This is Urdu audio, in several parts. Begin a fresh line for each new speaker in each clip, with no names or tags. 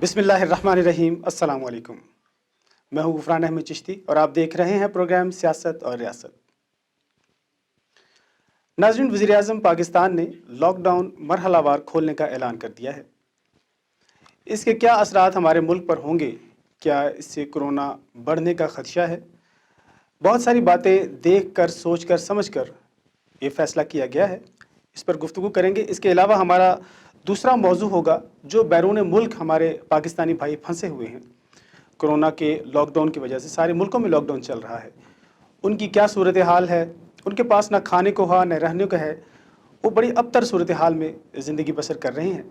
بسم اللہ الرحمن الرحیم، السلام علیکم۔ میں ہوں غفران احمد چشتی اور آپ دیکھ رہے ہیں پروگرام سیاست اور ریاست۔ ناظرین، وزیر اعظم پاکستان نے لاک ڈاؤن مرحلہ وار کھولنے کا اعلان کر دیا ہے۔ اس کے کیا اثرات ہمارے ملک پر ہوں گے؟ کیا اس سے کورونا بڑھنے کا خدشہ ہے؟ بہت ساری باتیں دیکھ کر، سوچ کر، سمجھ کر یہ فیصلہ کیا گیا ہے۔ اس پر گفتگو کریں گے۔ اس کے علاوہ ہمارا دوسرا موضوع ہوگا جو بیرون ملک ہمارے پاکستانی بھائی پھنسے ہوئے ہیں۔ کورونا کے لاک ڈاؤن کی وجہ سے سارے ملکوں میں لاک ڈاؤن چل رہا ہے۔ ان کی کیا صورتحال ہے؟ ان کے پاس نہ کھانے کو ہے، نہ رہنے کو ہے۔ وہ بڑی ابتر صورتحال میں زندگی بسر کر رہے ہیں۔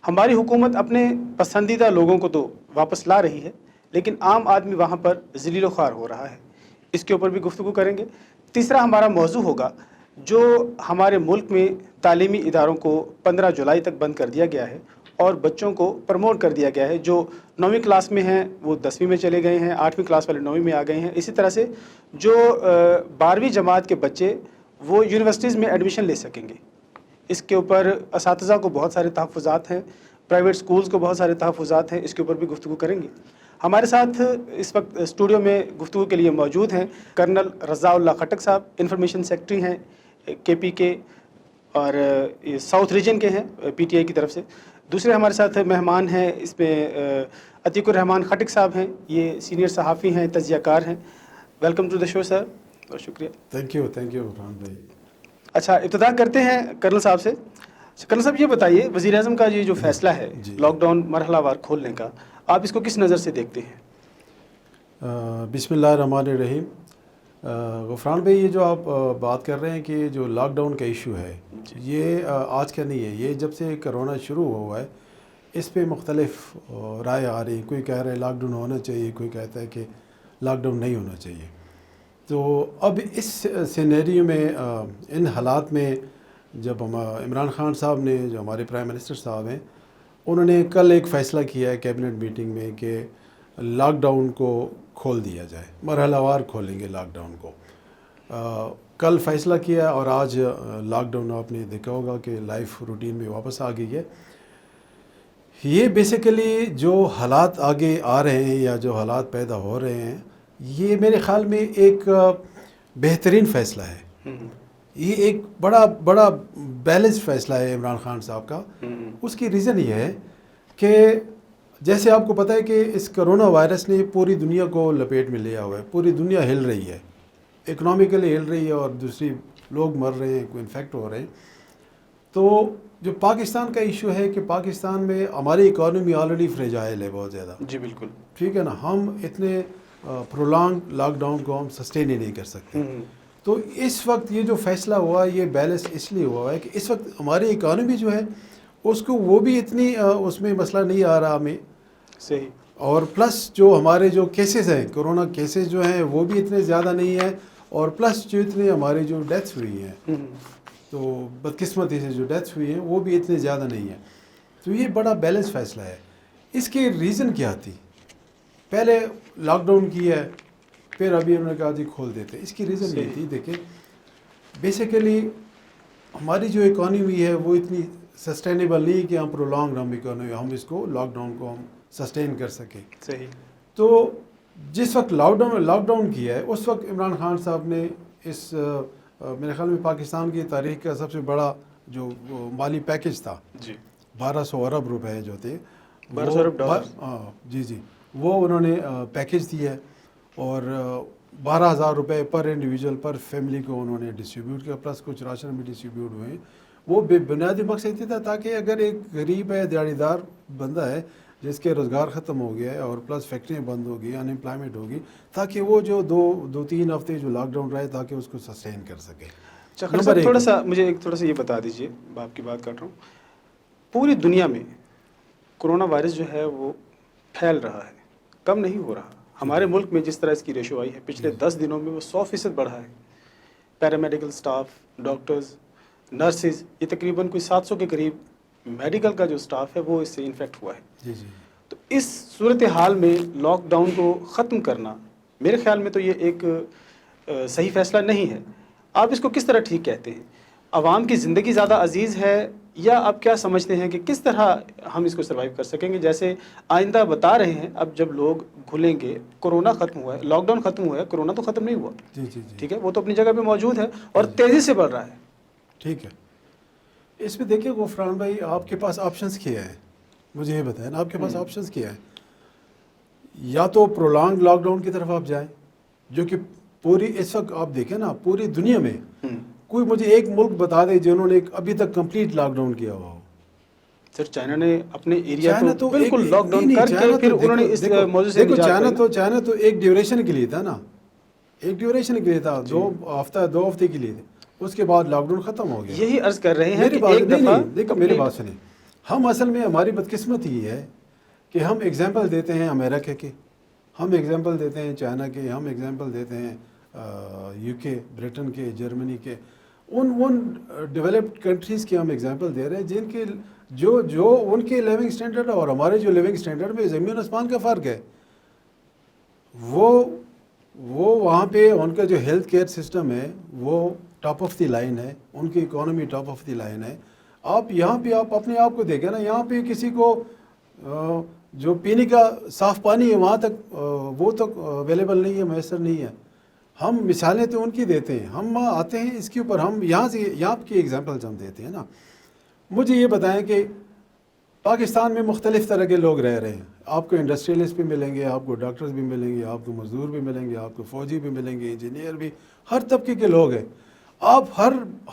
ہماری حکومت اپنے پسندیدہ لوگوں کو تو واپس لا رہی ہے، لیکن عام آدمی وہاں پر ذلیل و خوار ہو رہا ہے۔ اس کے اوپر بھی گفتگو کریں گے۔ تیسرا ہمارا موضوع ہوگا جو ہمارے ملک میں تعلیمی اداروں کو 15 جولائی تک بند کر دیا گیا ہے اور بچوں کو پروموٹ کر دیا گیا ہے۔ جو 9ویں کلاس میں ہیں وہ 10ویں میں چلے گئے ہیں، 8ویں کلاس والے 9ویں میں آ گئے ہیں۔ اسی طرح سے جو 12ویں جماعت کے بچے وہ یونیورسٹیز میں ایڈمیشن لے سکیں گے۔ اس کے اوپر اساتذہ کو بہت سارے تحفظات ہیں، پرائیویٹ سکولز کو بہت سارے تحفظات ہیں۔ اس کے اوپر بھی گفتگو کریں گے۔ ہمارے ساتھ اس وقت اسٹوڈیو میں گفتگو کے لیے موجود ہیں کرنل رضا اللہ خٹک صاحب، انفارمیشن سیکرٹری ہیں کے پی کے اور ساؤتھ ریجن کے ہیں پی ٹی آئی کی طرف سے۔ دوسرے ہمارے ساتھ مہمان ہیں، اس میں عتیق الرحمان خٹک صاحب ہیں، یہ سینئر صحافی ہیں، تجزیہ کار ہیں۔ ویلکم ٹو دا شو سر، بہت شکریہ۔
تھینک یو عمران بھائی۔
اچھا، ابتدا کرتے ہیں کرنل صاحب سے۔ کرنل صاحب یہ بتائیے، وزیر اعظم کا یہ جو فیصلہ ہے لاک ڈاؤن مرحلہ وار کھولنے کا، آپ اس کو کس نظر سے دیکھتے ہیں؟
بسم اللہ الرحمن الرحیم۔ غفران بھائی، یہ جو آپ بات کر رہے ہیں کہ جو لاک ڈاؤن کا ایشو ہے یہ آج کا نہیں ہے، یہ جب سے کرونا شروع ہوا ہے اس پہ مختلف رائے آ رہی ہیں۔ کوئی کہہ رہا ہے لاک ڈاؤن ہونا چاہیے، کوئی کہتا ہے کہ لاک ڈاؤن نہیں ہونا چاہیے۔ تو اب اس سینیریو میں، ان حالات میں، جب عمران خان صاحب نے، جو ہمارے پرائم منسٹر صاحب ہیں، انہوں نے کل ایک فیصلہ کیا ہے کیبنٹ میٹنگ میں کہ لاک ڈاؤن کو کھول دیا جائے، مرحلہ وار کھولیں گے لاک ڈاؤن کو۔ کل فیصلہ کیا اور آج لاک ڈاؤن آپ نے دیکھا ہوگا کہ لائف روٹین میں واپس آ گئی ہے۔ یہ بیسیکلی جو حالات آگے آ رہے ہیں یا جو حالات پیدا ہو رہے ہیں، یہ میرے خیال میں ایک بہترین فیصلہ ہے۔ یہ ایک بڑا بیلنس فیصلہ ہے عمران خان صاحب کا۔ اس کی ریزن یہ ہے کہ جیسے آپ کو پتہ ہے کہ اس کرونا وائرس نے پوری دنیا کو لپیٹ میں لیا ہوا ہے، پوری دنیا ہل رہی ہے، اکنامیکلی ہل رہی ہے اور دوسری لوگ مر رہے ہیں، کوئی انفیکٹ ہو رہے ہیں۔ تو جو پاکستان کا ایشو ہے کہ پاکستان میں ہماری اکانومی آلریڈی فریجائل ہے بہت زیادہ۔
جی بالکل،
ٹھیک ہے نا، ہم اتنے پرولانگ لاک ڈاؤن کو ہم سسٹین ہی نہیں کر سکتے۔ تو اس وقت یہ جو فیصلہ ہوا، یہ بیلنس اس لیے ہوا ہے کہ اس وقت ہماری اکانومی جو ہے اس کو وہ بھی اتنی اس میں مسئلہ نہیں آ رہا ہمیں،
صحیح، اور
اور پلس جو ہمارے جو کیسز ہیں، کرونا کیسز جو ہیں وہ بھی اتنے زیادہ نہیں ہیں، اور پلس جو اتنے ہماری جو ڈیتھس ہوئی ہیں، تو بدقسمتی سے جو ڈیتھس ہوئی ہیں وہ بھی اتنے زیادہ نہیں ہیں۔ تو یہ بڑا بیلنس فیصلہ ہے۔ اس کی ریزن کیا تھی؟ پہلے لاک ڈاؤن کیا ہے، پھر ابھی انہوں نے کہا جی کھول دیتے۔ اس کی ریزن یہ تھی، دیکھیں بیسیکلی ہماری جو اکانومی ہے وہ اتنی سسٹینیبل نہیں کہ ہم پرولانگ ہم اس کو لاک ڈاؤن کو ہم سسٹین کر سکیں۔
صحیح۔
تو جس وقت لاک ڈاؤن کیا ہے اس وقت عمران خان صاحب نے اس میرے خیال میں پاکستان کی تاریخ کا سب سے بڑا جو مالی پیکج تھا،
جی،
1200 ارب روپے جو تھے،
1200 ارب ڈالر،
جی وہ انہوں نے پیکج دیا ہے، اور 12,000 روپے پر انڈیویجول پر فیملی کو انہوں نے ڈسٹریبیوٹ کیا، پلس کچھ راشن بھی ڈسٹریبیوٹ ہوئے ہیں۔ وہ بنیادی مقصد یہ تھا تاکہ اگر ایک غریب ہے، دیہڑی دار بندہ ہے جس کے روزگار ختم ہو گیا ہے اور پلس فیکٹریاں بند ہو گئی، ان امپلائمنٹ ہوگی، تاکہ وہ جو دو تین ہفتے جو لاک ڈاؤن رہے تاکہ اس کو سسٹین کر سکے۔
مجھے ایک تھوڑا سا یہ بتا دیجئے، آپ کی بات کر رہا ہوں، پوری دنیا میں کرونا وائرس جو ہے وہ پھیل رہا ہے، کم نہیں ہو رہا۔ ہمارے ملک میں جس طرح اس کی ریشو آئی ہے پچھلے 10 دنوں میں وہ 100% بڑھا ہے۔ پیرامیڈیکل سٹاف، ڈاکٹرز، نرسز، یہ تقریباً کوئی 700 کے قریب میڈیکل کا جو سٹاف ہے وہ اس سے انفیکٹ ہوا ہے۔
جی جی۔
تو اس صورتحال میں لاک ڈاؤن کو ختم کرنا میرے خیال میں تو یہ ایک صحیح فیصلہ نہیں ہے۔ آپ اس کو کس طرح ٹھیک کہتے ہیں؟ عوام کی زندگی زیادہ عزیز ہے یا آپ کیا سمجھتے ہیں کہ کس طرح ہم اس کو سروائیو کر سکیں گے؟ جیسے آئندہ بتا رہے ہیں اب جب لوگ کھلیں گے، کورونا ختم ہوا ہے، لاک ڈاؤن ختم ہوا ہے، کورونا تو ختم نہیں ہوا،
جی جی جی
ٹھیک ہے، وہ تو اپنی جگہ پہ موجود ہے اور تیزی سے بڑھ رہا ہے.
ٹھیک ہے. اس میں دیکھیں غفران بھائی، آپ کے پاس آپشنز کیا ہیں؟ مجھے یہ بتائیں نا، آپ کے پاس آپشنز کیا ہیں؟ یا تو پرولانگ لاک ڈاؤن کی طرف آپ جائیں، جو کہ پوری اس وقت آپ دیکھیں نا پوری دنیا میں کوئی مجھے ایک ملک بتا دے جنہوں نے ابھی تک کمپلیٹ لاک ڈاؤن کیا ہوا ہو.
سر چائنا نے اپنے ایریا
چائنا
تو
ایک
بالکل لاک ڈاؤن کر کے پھر انہوں نے اس موضوع سے نجات پائی نا.
چائنا تو ایک ڈیوریشن کے لیے تھا نا، ایک ڈیوریشن کے لیے تھا، دو ہفتے کے لیے تھے، اس کے بعد لاک ڈاؤن ختم ہو گیا.
یہی عرض کر رہے ہیں کہ ایک
نہیں
دفعہ
دیکھو میری بات سنیں، ہم اصل میں ہماری بدقسمت یہ ہے کہ ہم ایگزامپل دیتے ہیں امریکہ کے، ہم ایگزامپل دیتے ہیں چائنا کے، ہم ایگزامپل دیتے ہیں یو کے، برٹن کے، جرمنی کے، ان ڈیولپڈ کنٹریز کے ہم ایگزامپل دے رہے ہیں جن کے جو ان کے لیونگ سٹینڈرڈ اور ہمارے جو لیونگ سٹینڈرڈ میں زمین آسمان کا فرق ہے. وہ وہاں پہ ان کا جو ہیلتھ کیئر سسٹم ہے وہ ٹاپ آف دی لائن ہے، ان کی economy top of the line ہے. آپ یہاں پہ آپ اپنے آپ کو دیکھیں نا، یہاں پہ کسی کو جو پینے کا صاف پانی ہے وہاں تک وہ تک اویلیبل نہیں ہے، میسر نہیں ہے. ہم مثالیں تو ان کی دیتے ہیں، ہم آتے ہیں اس کے اوپر، ہم یہاں کی ایگزامپلز ہم دیتے ہیں نا. مجھے یہ بتائیں کہ پاکستان میں مختلف طرح کے لوگ رہ رہے ہیں، آپ کو انڈسٹریلسٹ بھی ملیں گے، آپ کو ڈاکٹرز بھی ملیں گے، آپ کو مزدور بھی ملیں گے، آپ کو فوجی بھی ملیں گے، انجینئر بھی، ہر طبقے کے لوگ ہیں. آپ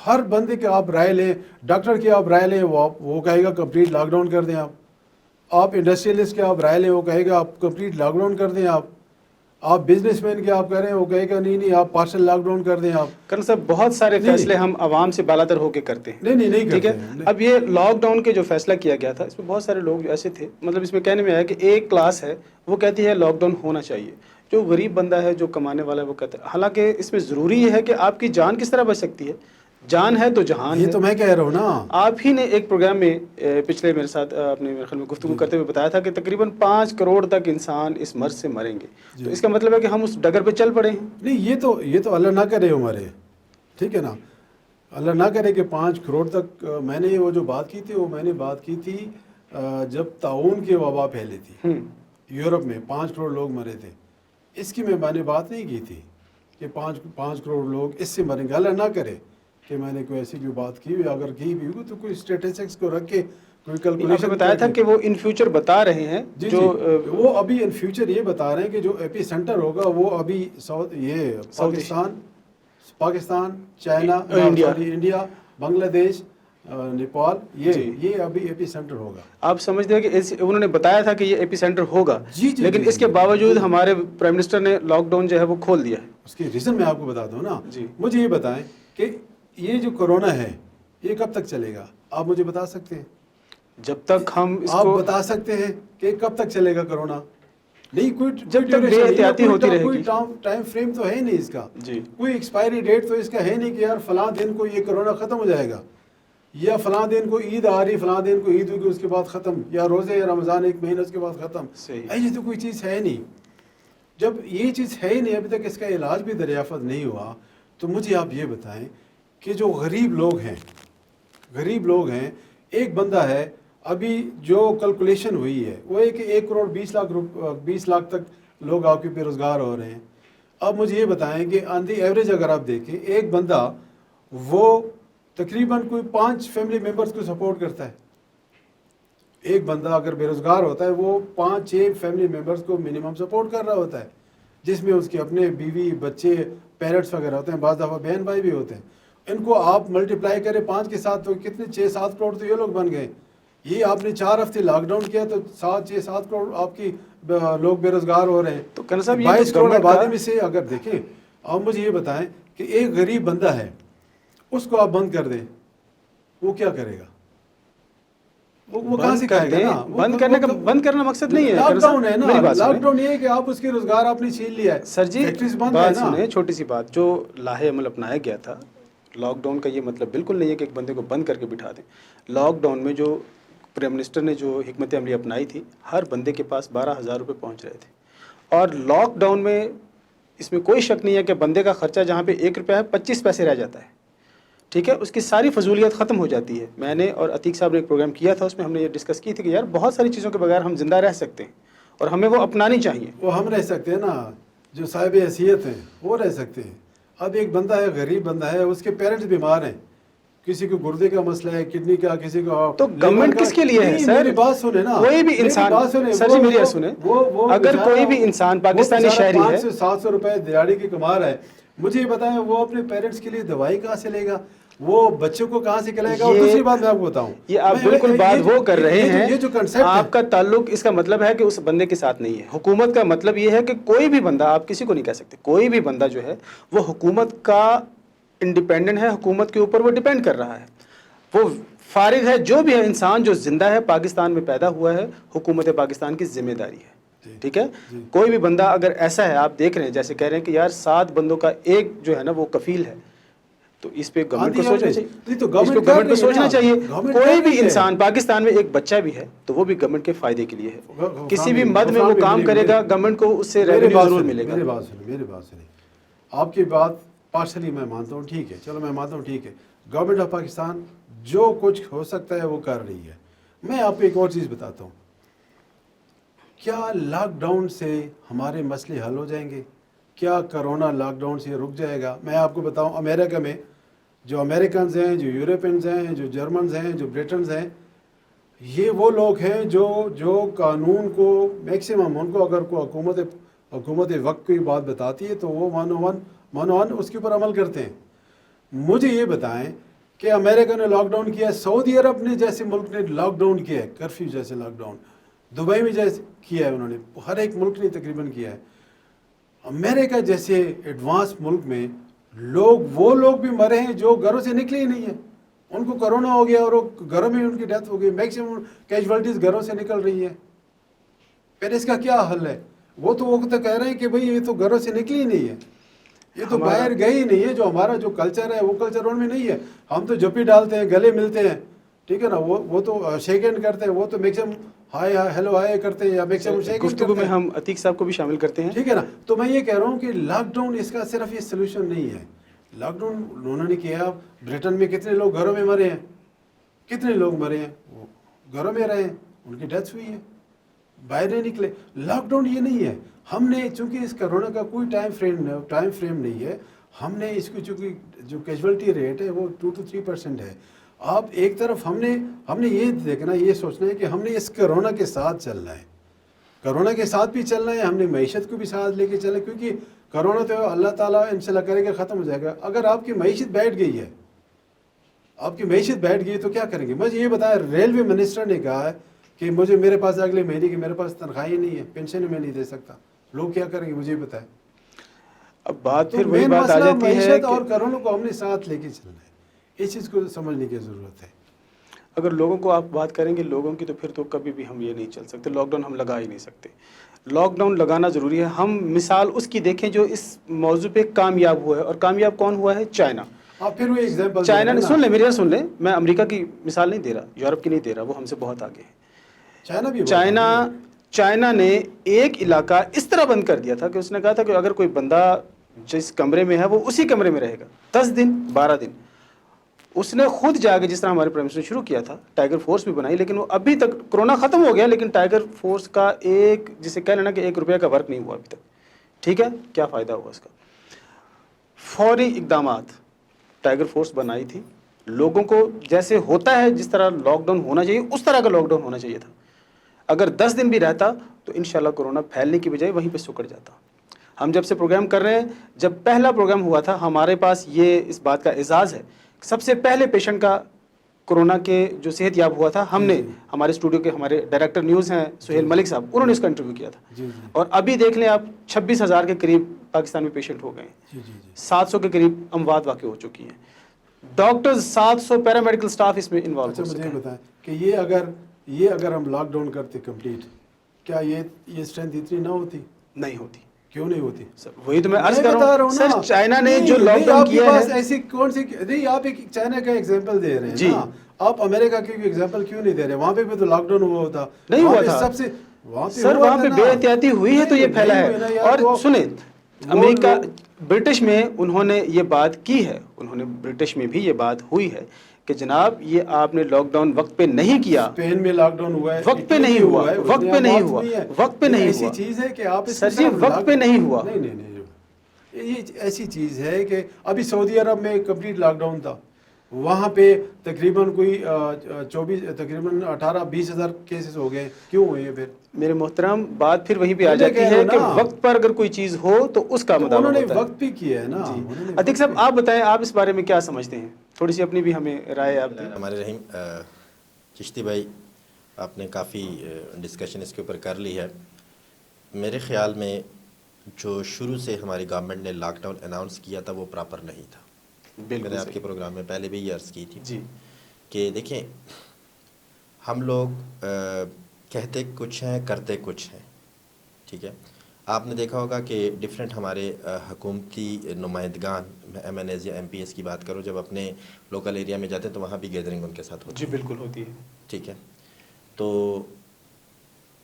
ہر بندے کے آپ رائے لیں، ڈاکٹر کی آپ رائے لیں، وہ کہے گا کمپلیٹ لاک ڈاؤن کر دیں. آپ انڈسٹریلسٹ کے آپ رائے لیں، وہ کہے گا آپ کمپلیٹ لاک ڈاؤن کر دیں. آپ بزنس مین کے آپ کہہ رہے ہیں، وہ کہے گا نہیں آپ پارشل لاک ڈاؤن کر دیں. آپ
کرن صاحب بہت سارے فیصلے ہم عوام سے بالاتر ہو کے کرتے ہیں.
نہیں
ٹھیک ہے،
کرتے ہیں.
اب یہ لاک ڈاؤن کے جو فیصلہ کیا گیا تھا اس میں بہت سارے لوگ ایسے تھے، مطلب اس میں کہنے میں آیا کہ ایک کلاس ہے وہ کہتی ہے لاک ڈاؤن ہونا چاہیے، جو غریب بندہ ہے جو کمانے والا ہے وہ کہتا ہے. حالانکہ اس میں ضروری یہ ہے کہ آپ کی جان کس طرح بچ سکتی ہے. جان ہے تو جہان
یہ
ہے.
تو میں کہہ رہا ہوں نا.
آپ ہی نے ایک پروگرام میں پچھلے میرے ساتھ اپنے میرے خیال میں گفتگو کرتے ہوئے بتایا تھا کہ تقریباً 5 کروڑ تک انسان اس مرض سے مریں گے. تو اس کا مطلب ہے کہ ہم اس ڈگر پہ چل پڑے ہیں.
نہیں یہ تو اللہ نہ کرے ہمارے، ٹھیک ہے نا، اللہ نہ کرے کہ 5 کروڑ تک. میں نے وہ جو بات کی تھی وہ میں نے بات کی تھی جب طاعون کی وبا پھیلی تھی یورپ میں، 5 کروڑ لوگ مرے تھے. اس کی میں نے بات نہیں کی تھی کہ 5 کروڑ لوگ اس سے مریں گے. اللہ نہ کرے کہ میں نے کوئی ایسی کوئی بات کی ہوئی، اگر کی بھی ہوگی تو کوئی اسٹیٹسٹکس کو رکھ کے کوئی کیلکولیشن
بتایا تھا کہ وہ ان فیوچر بتا رہے ہیں.
جی وہ ابھی ان فیوچر یہ بتا رہے ہیں کہ جو ایپی سینٹر ہوگا وہ ابھی پاکستان، چائنا، انڈیا، بنگلہ دیش، نیپال، یہ ابھی ایپی سینٹر ہوگا.
آپ سمجھتے ہیں کہ انہوں نے بتایا تھا کہ یہ ایپی سینٹر ہوگا، لیکن اس کے باوجود ہمارے پرائم منسٹر نے لاک ڈاؤن جو ہے وہ کھول دیا ہے.
اس کی ریزن میں آپ کو بتا دوں نا. مجھے یہ بتائیں کہ یہ جو کورونا ہے یہ کب تک چلے گا؟ آپ مجھے بتا سکتے ہیں؟
جب تک ہم اس
آپ
کو
بتا سکتے ہیں کہ کب تک چلے گا کورونا؟ نہیں،
جب تک بے احتیاطی ہوتی رہے گی.
ٹائم فریم تو ہے نہیں اس کا،
جی
کوئی ایکسپائری ڈیٹ تو اس کا ہے نہیں کہ یار فلاں دن کو یہ کورونا ختم ہو جائے گا، یا فلاں دن کو عید آ رہی، فلاں دن کو عید ہوگی اس کے بعد ختم، یا روزے یا رمضان 1 مہینہ اس کے بعد ختم. ایسی تو کوئی چیز ہے نہیں. جب یہ چیز ہے ہی نہیں، ابھی تک اس کا علاج بھی دریافت نہیں ہوا، تو مجھے آپ یہ بتائیں کہ جو غریب لوگ ہیں، ایک بندہ ہے ابھی جو کیلکولیشن ہوئی ہے وہ ہے کہ 1 کروڑ 20 لاکھ تک لوگ آپ کے بے روزگار ہو رہے ہیں. اب مجھے یہ بتائیں کہ آن دی ایوریج اگر آپ دیکھیں ایک بندہ وہ تقریباً کوئی 5 فیملی ممبرز کو سپورٹ کرتا ہے. ایک بندہ اگر بے روزگار ہوتا ہے وہ 5-6 فیملی ممبرز کو منیمم سپورٹ کر رہا ہوتا ہے، جس میں اس کے اپنے بیوی، بچے، پیرنٹس وغیرہ ہوتے ہیں، بعض دفعہ بہن بھائی بھی ہوتے ہیں. ان کو آپ ملٹیپلائی کریں 5 کے ساتھ تو کتنے 6-7 کروڑ تو یہ لوگ بن گئے. یہ آپ نے 4 ہفتے لاک ڈاؤن کیا تو 6-7 کروڑ آپ کی لوگ بے روزگار ہو رہے ہیں.
تو کرن صاحب
22 کروڑ آبادی میں سے اگر دیکھیں، آپ مجھے یہ بتائیں کہ ایک غریب بندہ ہے اس کو آپ بند کر دیں، وہ کیا کرے گا؟ وہ کہاں سے کھائے گا نا؟
بند کرنا مقصد نہیں ہے.
لاک ڈاؤن ہے نا، لاک ڈاؤن یہ ہے کہ آپ اس کے روزگار آپ نے چھین لیا ہے.
سر جی
بات
سنیں، چھوٹی سی بات، جو لاہے عمل اپنایا گیا تھا لاک ڈاؤن کا، یہ مطلب بالکل نہیں ہے کہ ایک بندے کو بند کر کے بٹھا دیں. لاک ڈاؤن میں جو پرائم منسٹر نے جو حکمت عملی اپنائی تھی، ہر بندے کے پاس 12,000 روپے پہنچ رہے تھے. اور لاک ڈاؤن میں اس میں کوئی شک نہیں ہے کہ بندے کا خرچہ جہاں پہ 1 روپیہ ہے 25 پیسے رہ جاتا ہے. ٹھیک ہے، اس کی ساری فضولیت ختم ہو جاتی ہے. میں نے اور عتیق صاحب نے ایک پروگرام کیا تھا، اس میں ہم نے یہ ڈسکس کی تھی کہ یار بہت ساری چیزوں کے بغیر ہم زندہ رہ سکتے ہیں اور ہمیں وہ اپنانی چاہیے.
وہ ہم رہ سکتے ہیں نا، جو صاحب حیثیت ہیں وہ رہ سکتے ہیں. اب ایک بندہ ہے، غریب بندہ ہے، اس کے پیرنٹس بیمار ہیں، کسی کو گردے کا مسئلہ ہے، کڈنی کا، کسی کو
تو گورنمنٹ کس کے لیے ہے سر؟
میری بات سنیں نا،
کوئی بھی انسان، سر جی میری بات سنیں، اگر کوئی بھی انسان پاکستانی شہری ہے
500-700 روپے دیہڑی کی کما رہا ہے، مجھے یہ بتائیں وہ اپنے پیرنٹس کے لیے دوائی کہاں سے لے گا؟ وہ بچوں کو کہاں سے کھلائے گا؟ اور دوسری بات میں آپ کو بتاؤں،
یہ آپ بالکل بات وہ کر رہے ہیں،
یہ جو کنسیپٹ
آپ کا تعلق اس کا مطلب ہے کہ اس بندے کے ساتھ نہیں ہے. حکومت کا مطلب یہ ہے کہ کوئی بھی بندہ، آپ کسی کو نہیں کہہ سکتے، کوئی بھی بندہ جو ہے وہ حکومت کا انڈیپینڈنٹ ہے، حکومت کے اوپر وہ ڈیپینڈ کر رہا ہے، وہ فارغ ہے. جو بھی ہے انسان جو زندہ ہے، پاکستان میں پیدا ہوا ہے، حکومت پاکستان کی ذمہ داری ہے. ٹھیک ہے، کوئی بھی بندہ اگر ایسا ہے، آپ دیکھ رہے ہیں جیسے کہہ رہے ہیں کہ یار 7 بندوں کا ایک جو ہے نا وہ کفیل ہے، تو اس پہ گورنمنٹ کو سوچنا چاہیے. اس پہ گورنمنٹ کو سوچنا چاہیے. کوئی بھی انسان پاکستان میں ایک بچہ بھی ہے تو وہ بھی گورنمنٹ کے فائدے کے لیے ہے. کسی بھی مد میں وہ کام کرے گا، گورنمنٹ کو اس سے ریونیو ضرور ملے گا.
میری بات سنیں، آپ کی بات پارشلی میں مانتا ہوں، ٹھیک ہے، چلو میں مانتا ہوں، ٹھیک ہے، گورنمنٹ آف پاکستان جو کچھ ہو سکتا ہے وہ کر رہی ہے. میں آپ کو ایک اور چیز بتاتا ہوں، کیا لاک ڈاؤن سے ہمارے مسئلے حل ہو جائیں گے؟ کیا کرونا لاک ڈاؤن سے رک جائے گا؟ میں آپ کو بتاؤں، امریکہ میں جو امریکنز ہیں، جو یورپینز ہیں، جو جرمنز ہیں، جو بریٹنز ہیں، یہ وہ لوگ ہیں جو قانون کو میکسیمم، ان کو اگر کوئی حکومت وقت کی بات بتاتی ہے تو وہ ون اس کے اوپر عمل کرتے ہیں. مجھے یہ بتائیں کہ امریکہ نے لاک ڈاؤن کیا ہے، سعودی عرب نے جیسے ملک نے لاک ڈاؤن کیا ہے، کرفیو جیسے لاک ڈاؤن، دبئی میں جیسے کیا ہے، انہوں نے ہر ایک ملک نے تقریباً کیا ہے. امریکہ جیسے ایڈوانس ملک میں وہ لوگ بھی مرے ہیں جو گھروں سے نکلے ہی نہیں ہیں، ان کو کرونا ہو گیا اور وہ گھروں میں ان کی ڈیتھ ہو گئی. میکسیمم کیجوالٹیز گھروں سے نکل رہی ہیں. پھر اس کا کیا حل ہے؟ وہ تو کہہ رہے ہیں کہ بھئی یہ تو گھروں سے نکلی ہی نہیں ہے، یہ تو باہر گئی ہی نہیں ہے. جو ہمارا جو کلچر ہے وہ کلچر ان میں نہیں ہے. ہم تو جپی ڈالتے ہیں، گلے ملتے ہیں، ٹھیک ہے نا، وہ تو شیک ہینڈ کرتے ہیں، وہ تو میکسیمم ہائی ہیلو ہائے کرتے ہیں، یا میکسیمم شیک ہینڈ کرتے ہیں.
گفتگو میں ہم عتیق صاحب کو بھی شامل کرتے ہیں،
ٹھیک ہے نا. تو میں یہ کہہ رہا ہوں کہ لاک ڈاؤن اس کا صرف یہ سلوشن نہیں ہے. لاک ڈاؤن انہوں نے کیا، برٹن میں کتنے لوگ گھروں میں مرے ہیں، کتنے لوگ مرے ہیں، وہ گھروں میں رہے ہیں، ان کی ڈیتھ ہوئی ہے، باہر نہیں نکلے. لاک ڈاؤن یہ نہیں ہے. ہم نے چونکہ اس کرونا کا کوئی ٹائم فریم نہیں ہے، ہم نے اس کی چونکہ جو کیجوالٹی ریٹ ہے وہ 2 to 3% ہے. آپ ایک طرف ہم نے یہ دیکھنا، یہ سوچنا ہے کہ ہم نے اس کرونا کے ساتھ چلنا ہے، کرونا کے ساتھ بھی چلنا ہے، ہم نے معیشت کو بھی ساتھ لے کے چلنا ہے، کیونکہ کرونا تو اللہ تعالیٰ انشاءاللہ کرے گا ختم ہو جائے گا. اگر آپ کی معیشت بیٹھ گئی ہے، آپ کی معیشت بیٹھ گئی تو کیا کریں گے؟ مجھے یہ بتایا، ریلوے منسٹر نے کہا ہے کہ میرے پاس اگلے مہینے کی میرے پاس تنخواہ ہی نہیں ہے، پینشن میں نہیں دے سکتا. لوگ کیا کریں گے مجھے یہ بتائیں.
اب بات
تو
پھر وہی
مین
بات آ
مسئلہ
جاتی ہے
معیشت
کہ
اور کرونا کو ہم نے ساتھ لے کے چلنا ہے. اس چیز کو سمجھنے کی ضرورت ہے.
اگر لوگوں کو آپ بات کریں گے لوگوں کی، تو پھر تو کبھی بھی ہم یہ نہیں چل سکتے. لاک ڈاؤن ہم لگا ہی نہیں سکتے. لاک ڈاؤن لگانا ضروری ہے. ہم مثال اس کی دیکھیں جو اس موضوع پہ کامیاب ہوا ہے، اور کامیاب کون ہوا ہے؟ چائنا.
آپ پھر وہ ایگزامپل
چائنا نے، سن لیں میری بات سن لیں، میں امریکہ کی مثال نہیں دے رہا، یورپ کی نہیں دے رہا، وہ ہم سے بہت آگے ہے. چائنا نے ایک علاقہ اس طرح بند کر دیا تھا کہ اس نے کہا تھا کہ اگر کوئی بندہ جس کمرے میں ہے وہ اسی کمرے میں رہے گا 10 دن 12 دن. اس نے خود جا کے، جس طرح ہمارے پرائم منسٹر نے شروع کیا تھا، ٹائیگر فورس بھی بنائی، لیکن وہ ابھی تک کرونا ختم ہو گیا لیکن ٹائیگر فورس کا ایک، جسے کہہ لینا کہ 1 روپیہ کا ورک نہیں ہوا ابھی تک. ٹھیک ہے، کیا فائدہ ہوا اس کا؟ فوری اقدامات ٹائیگر فورس بنائی تھی. لوگوں کو جیسے ہوتا ہے، جس طرح لاک ڈاؤن ہونا چاہیے اس طرح کا لاک ڈاؤن ہونا چاہیے تھا. اگر 10 دن بھی رہتا تو انشاءاللہ کرونا پھیلنے کی بجائے وہیں پہ سکڑ جاتا. ہم جب سے پروگرام کر رہے ہیں، جب پہلا پروگرام ہوا تھا ہمارے پاس یہ اس بات کا اعزاز ہے، سب سے پہلے پیشنٹ کا کرونا کے جو صحت یاب ہوا تھا، ہم نے ہمارے اسٹوڈیو کے ہمارے ڈائریکٹر نیوز ہیں سہیل ملک صاحب، انہوں نے اس کا انٹرویو کیا تھا. اور ابھی دیکھ لیں آپ، 26,000 کے قریب پاکستان میں پیشنٹ ہو گئے ہیں، 700 کے قریب اموات واقع ہو چکی ہیں. ڈاکٹرز 700 پیرامیڈیکل سٹاف اس میں انوالو ہو سکے.
مجھے بتائیں کہ یہ اگر ہم لاک ڈاؤن کرتے کمپلیٹ، کیا یہ اسٹرینتھ اتنی نہ ہوتی؟
نہیں ہوتی.
کیوں نہیں ہوتی؟
وہی تو میں عرض کر رہا ہوں سر. چائنا نے جو لاک ڈاؤن کیا ہے،
ایسی کون سی نہیں، آپ ایک چائنا کا ایگزامپل دے رہے ہیں
جی،
آپ امریکہ کی ایگزامپل کیوں نہیں دے رہے؟ وہاں پہ بھی تو لاک ڈاؤن ہوا ہوتا.
نہیں ہوا تھا
سب سے
سر، وہاں پہ بے احتیاطی ہوئی ہے تو یہ پھیلا ہے. اور سنیں، امریکہ برٹش میں انہوں نے یہ بات کی ہے، انہوں نے برٹش میں بھی یہ بات ہوئی ہے کہ جناب یہ آپ نے لاک ڈاؤن وقت پہ نہیں کیا،
اسپین میں لاک ڈاؤن ہوا ہے،
وقت پہ نہیں ہوا، وقت پہ نہیں ہوا، وقت پہ نہیں
ایسی
ہوا،
چیز ہے کہ آپ اس
سر جی وقت پہ نہیں ہوا،
نہیں یہ ایسی چیز ہے کہ ابھی سعودی عرب میں کمپلیٹ لاک ڈاؤن تھا، وہاں پہ تقریباً کوئی 18-20 ہزار کیسز ہو گئے، کیوں ہوئے ہیں پھر؟
میرے محترم بات پھر وہیں پہ آ
میں
جاتی
کہہ رہا
ہے
ہوں
کہ
نا،
وقت پر اگر کوئی چیز ہو تو اس کا
تو
مطابق
انہوں نے
ہوتا ہے۔
وقت بھی کیا ہے نا،
جی
انہوں نے
عتیق
وقت
صاحب
بھی
آپ بتائیں، آپ اس بارے میں کیا سمجھتے ہیں؟ تھوڑی سی اپنی بھی ہمیں رائے آپ دیں۔
ہمارے رحیم چشتی بھائی، آپ نے کافی ڈسکشن اس کے اوپر کر لی ہے۔ میرے خیال میں جو شروع سے ہماری گورنمنٹ نے لاک ڈاؤن اناؤنس کیا تھا وہ پراپر نہیں تھا۔ میں
بالکل
نے آپ کے
صحیح،
پروگرام میں پہلے بھی یہ عرض کی تھی
جی
کہ دیکھیں، ہم لوگ کہتے کچھ ہیں کرتے کچھ ہیں، ٹھیک ہے۔ آپ نے دیکھا ہوگا کہ ڈفرینٹ ہمارے حکومتی نمائندگان، ایم این ایز یا ایم پی ایس کی بات کرو، جب اپنے لوکل ایریا میں جاتے ہیں تو وہاں بھی گیدرنگ ان کے ساتھ ہوتی
جی
ہے،
بالکل ہوتی ہے۔
ٹھیک ہے۔ تو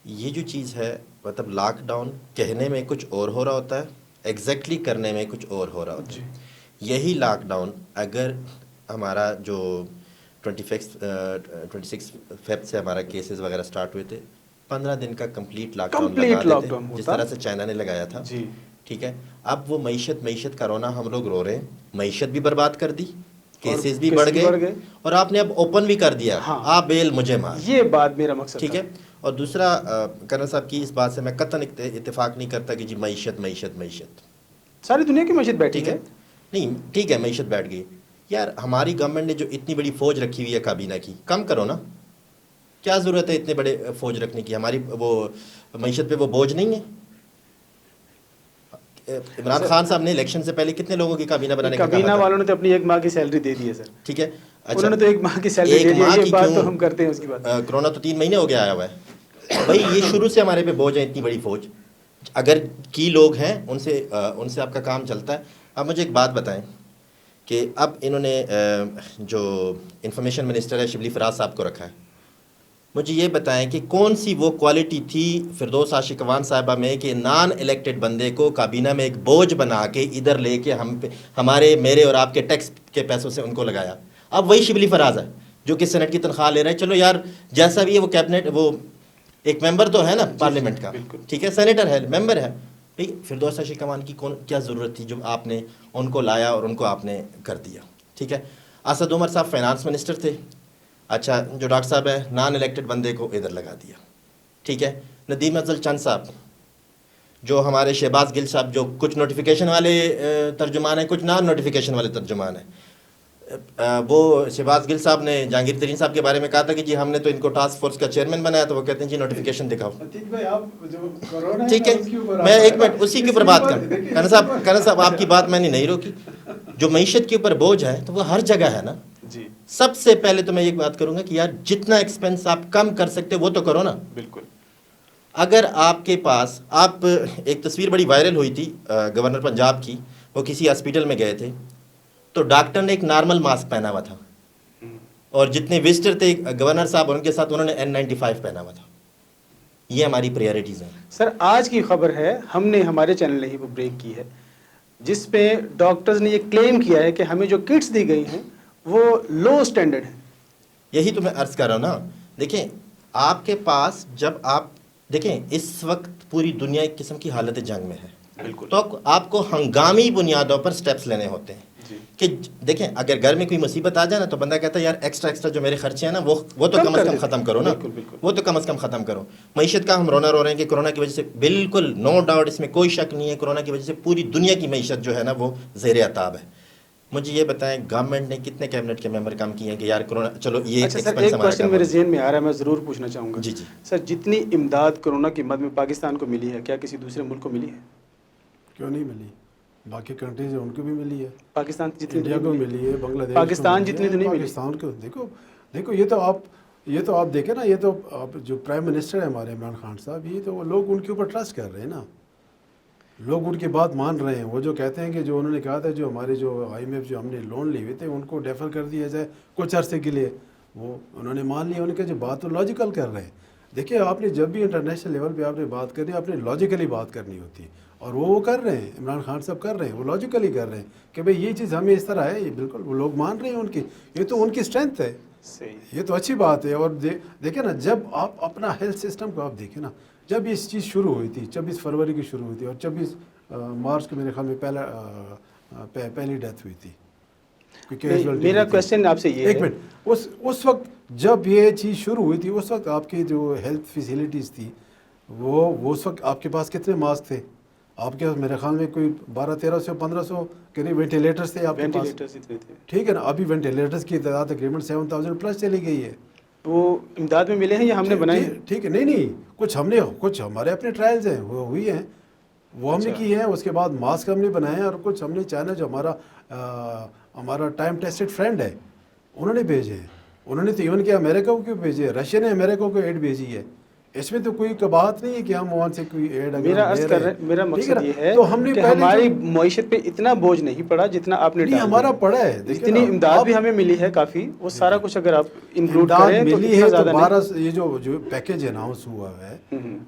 یہ جو چیز ہے، مطلب لاک ڈاؤن کہنے میں کچھ اور ہو رہا ہوتا ہے، ایگزیکٹلی کرنے میں کچھ اور ہو رہا ہوتا
جی
ہے۔ یہی لاک ڈاؤن اگر ہمارا جو 26 فیب سے ہمارا کیسز وغیرہ سٹارٹ ہوئے تھے، 15 دن کا کمپلیٹ لاک ڈاؤن لگا
کمپلیٹ لاک
دیتے،
ڈاؤن
جس
ہوتا،
طرح سے چائنا نے لگایا تھا،
جی
ٹھیک ہے۔ اب وہ معیشت کا رونا ہم لوگ رو رہے ہیں، معیشت بھی برباد کر دی، کیسز بھی بڑھ گئے، اور آپ نے اب اوپن بھی کر دیا،
ہاں
آپ بیل مجھے مار،
یہ بات میرا مقصد
ٹھیک
تھا۔
ہے۔ اور دوسرا، کرنل صاحب کی اس بات سے میں قطعاً اتفاق نہیں کرتا کہ جی معیشت
ساری دنیا کی معیشت بیٹھی
ٹھیک ہے، نہیں ٹھیک ہے، معیشت بیٹھ گئی۔ یار ہماری گورنمنٹ نے جو اتنی بڑی فوج رکھی ہوئی ہے کابینہ کی، کم کرو نا، کیا ضرورت ہے اتنے بڑے فوج رکھنے کی؟ ہماری وہ معیشت پہ وہ بوجھ نہیں ہے؟ عمران خان صاحب نے الیکشن سے پہلے کتنے لوگوں کی کابینہ بنانے کا کہا
کابینہ
تھا؟
والوں نے تو اپنی 1 ماہ کی سیلری دے دی ہے سر،
ٹھیک ہے،
انہوں نے تو 1 ماہ کی سیلری دے
ایک
دی ہے،
ماہ
یہ
کی
بات
کیوں؟
تو ہم کرتے ہیں اس کی بات۔
کرونا تو 3 مہینے ہو گیا آیا ہوا ہے بھائی، یہ شروع سے ہمارے پہ بوجھ ہے، اتنی بڑی فوج اگر کی لوگ ہیں ان سے آپ کا کام چلتا ہے۔ اب مجھے ایک بات بتائیں کہ اب انہوں نے جو انفارمیشن منسٹر ہے شبلی فراز صاحب کو رکھا ہے، مجھے یہ بتائیں کہ کون سی وہ کوالٹی تھی فردوس عاشقوان صاحبہ میں کہ نان الیکٹڈ بندے کو کابینہ میں ایک بوجھ بنا کے ادھر لے کے میرے اور آپ کے ٹیکس کے پیسوں سے ان کو لگایا۔ اب وہی شبلی فراز ہے جو کہ سینٹ کی تنخواہ لے رہا ہے، چلو یار جیسا بھی ہے وہ کیبنٹ، وہ ایک ممبر تو ہے نا پارلیمنٹ کا، ٹھیک ہے، سینیٹر ہے، ممبر ہے بھائی۔ فردوس عاشقوان کی کیا ضرورت تھی جو آپ نے ان کو لایا اور ان کو آپ نے کر دیا، ٹھیک ہے۔ اسد عمر صاحب فائنانس منسٹر تھے، اچھا جو ڈاکٹر صاحب ہیں نان الیکٹڈ بندے کو ادھر لگا دیا، ٹھیک ہے۔ ندیم افضل چند صاحب، جو ہمارے شہباز گل صاحب، جو کچھ نوٹیفیکیشن والے ترجمان ہیں، کچھ نان نوٹیفیکیشن والے ترجمان ہیں، وہ شہباز گل صاحب نے جہانگیر ترین صاحب کے بارے میں کہا تھا کہ جی ہم نے تو ان کو ٹاسک فورس کا چیئرمین بنایا، تو وہ کہتے ہیں جی نوٹیفیکیشن دکھاؤ، ٹھیک ہے۔ میں ایک منٹ اسی کے اوپر بات کروں، کرن صاحب آپ کی بات میں نے نہیں روکی۔ جو معیشت کے اوپر بوجھ ہے تو وہ ہر جگہ ہے نا،
جی
سب سے پہلے تو میں یہ بات کروں گا کہ یار جتنا ایکسپینس آپ کم کر سکتے وہ تو کرو نا۔
بالکل،
اگر آپ کے پاس، آپ ایک تصویر بڑی وائرل ہوئی تھی گورنر پنجاب کی، وہ کسی ہاسپٹل میں گئے تھے تو ڈاکٹر نے ایک نارمل ماسک پہنا ہوا تھا، اور جتنے وزٹر تھے گورنر صاحب ان کے ساتھ انہوں نے N95 پہنا ہوا تھا۔ یہ ہماری پریارٹیز ہیں
سر آج کی خبر ہے، ہم نے ہمارے چینل نے ہی وہ بریک کی ہے، جس پہ ڈاکٹرز نے یہ کلیم کیا ہے کہ ہمیں جو کٹس دی گئی ہیں وہ لو سٹینڈرڈ ہیں۔
یہی تو میں عرض کر رہا ہوں نا۔ دیکھیں آپ کے پاس، جب آپ دیکھیں اس وقت پوری دنیا ایک قسم کی حالت جنگ میں ہے،
بالکل،
تو آپ کو ہنگامی بنیادوں پر سٹیپس لینے ہوتے ہیں
جی
کہ دیکھیں اگر گھر میں کوئی مصیبت آ جائے نا تو بندہ کہتا ہے یار ایکسٹرا جو میرے خرچے ہیں نا وہ تو کم از کم ختم کرو نا،
بالکل بالکل،
وہ تو کم از کم ختم کرو۔ معیشت کا ہم رونا رو رہے ہیں کہ کورونا کی وجہ سے، بالکل نو ڈاؤٹ، اس میں کوئی شک نہیں ہے، کورونا کی وجہ سے پوری دنیا کی معیشت جو ہے نا وہ زیر عتاب ہے۔ مجھے یہ بتائیں گورنمنٹ نے کتنے کیبنٹ کے ممبر کام کیے ہیں کہ یار کورونا، چلو یہ
اچھا سر
ایکسپینس
ایک
ہمارا
کوشچن
کم
میرے
ہو۔
ذہن میں آ رہا ہے، میں ضرور پوچھنا چاہوں گا۔
جی جی،
سر جتنی امداد کورونا کی مد میں پاکستان کو ملی ہے، کیا کسی دوسرے ملک کو ملی ہے؟
کیوں نہیں ملی؟ باقی کنٹریز ہیں ان کو بھی ملی ہے،
پاکستان جتنی
انڈیا کو ملی ہے، بنگلہ دیش
پاکستان
کو ملی
جتنی
ہے،
تو نہیں ملی۔
پاکستان کو دیکھو یہ تو آپ دیکھیں نا، یہ تو آپ جو پرائم منسٹر ہے ہمارے عمران خان صاحب، یہ تو وہ لوگ ان کے اوپر ٹرسٹ کر رہے ہیں نا، لوگ ان کی بات مان رہے ہیں۔ وہ جو کہتے ہیں کہ جو انہوں نے کہا تھا جو ہمارے جو IMF جو ہم نے لون لیے ہوئے تھے ان کو ڈیفر کر دیا جائے کچھ عرصے کے لیے، وہ انہوں نے مان لیا، ان کے جو بات تو لاجیکل کر رہے ہیں۔ دیکھیے آپ نے جب بھی انٹرنیشنل لیول پہ آپ نے بات کرنی آپ نے لاجیکلی بات کرنی ہوتی ہے، اور وہ کر رہے ہیں، عمران خان صاحب کر رہے ہیں، وہ لاجیکلی کر رہے ہیں کہ بھئی یہ چیز ہمیں اس طرح ہے، یہ بالکل وہ لوگ مان رہے ہیں ان کی، یہ تو ان کی اسٹرینتھ ہے،
صحیح،
یہ تو اچھی بات ہے۔ اور دیکھیں نا جب آپ اپنا ہیلتھ سسٹم کو آپ دیکھیں نا، جب اس چیز شروع ہوئی تھی 24 فروری کی شروع ہوئی تھی اور 24 مارچ کو میرے خیال میں پہلی ڈیتھ ہوئی تھی کیونکہ
نہیں،
casualty
میرا
ہوئی تھی۔
کوشچن آپ سے یہ
ایک
ہے،
منٹ، اس وقت جب یہ چیز شروع ہوئی تھی اس وقت آپ کی جو ہیلتھ فیسیلیٹیز تھی وہ اس وقت آپ کے پاس کتنے ماسک تھے؟ آپ کے پاس میرے خیال میں کوئی 1200 1500 قریب وینٹیلیٹرس تھے آپ کے پاس،
وینٹیلیٹرز اتنے تھے،
ٹھیک ہے نا؟ ابھی وینٹیلیٹرس کی تعداد تقریباً 7000 پلس چلی گئی ہے۔
وہ امداد میں ملے ہیں یا ہم نے بنائے ہیں؟
ٹھیک ہے، نہیں کچھ ہمارے اپنے ٹرائلز ہیں وہ ہوئی ہیں، وہ ہم نے
اچھا،
کی ہیں، اس کے بعد ماسک ہم نے بنائے ہیں، اور کچھ ہم نے چائنا جو ہمارا ٹائم ٹیسٹڈ فرینڈ ہے انہوں نے بھیجے ہیں، انہوں نے تو ایون کہ امریکہ کو کیوں بھیجے، رشیا نے امریکہ کو ایڈ بھیجی ہے، اس میں تو کوئی بات نہیں ہے کہ ہم وہاں سے کوئی ایڈ اگر
میرا
ہم
عرض
لے
کر
رہے
رہے
ہیں،
میرا
ٹھیک ہے
مقصد
نا؟
یہ ہے
تو ہم نے
کہ
پہلے
ہماری
جو
معیشت پہ اتنا بوجھ نہیں پڑا جتنا آپ نے
نہیں
ڈال
ہمارا
دیا،
پڑا ہے، دیکھیں
جتنی
نا
امداد
آپ
بھی ہمیں ملی ہے کافی، وہ سارا کچھ اگر آپ انکلوڈ
امداد
کریں تو
ملی
اتنا
ہے تو
زیادہ نہیں۔
یہ جو پیکج اناؤنس ہوا ہے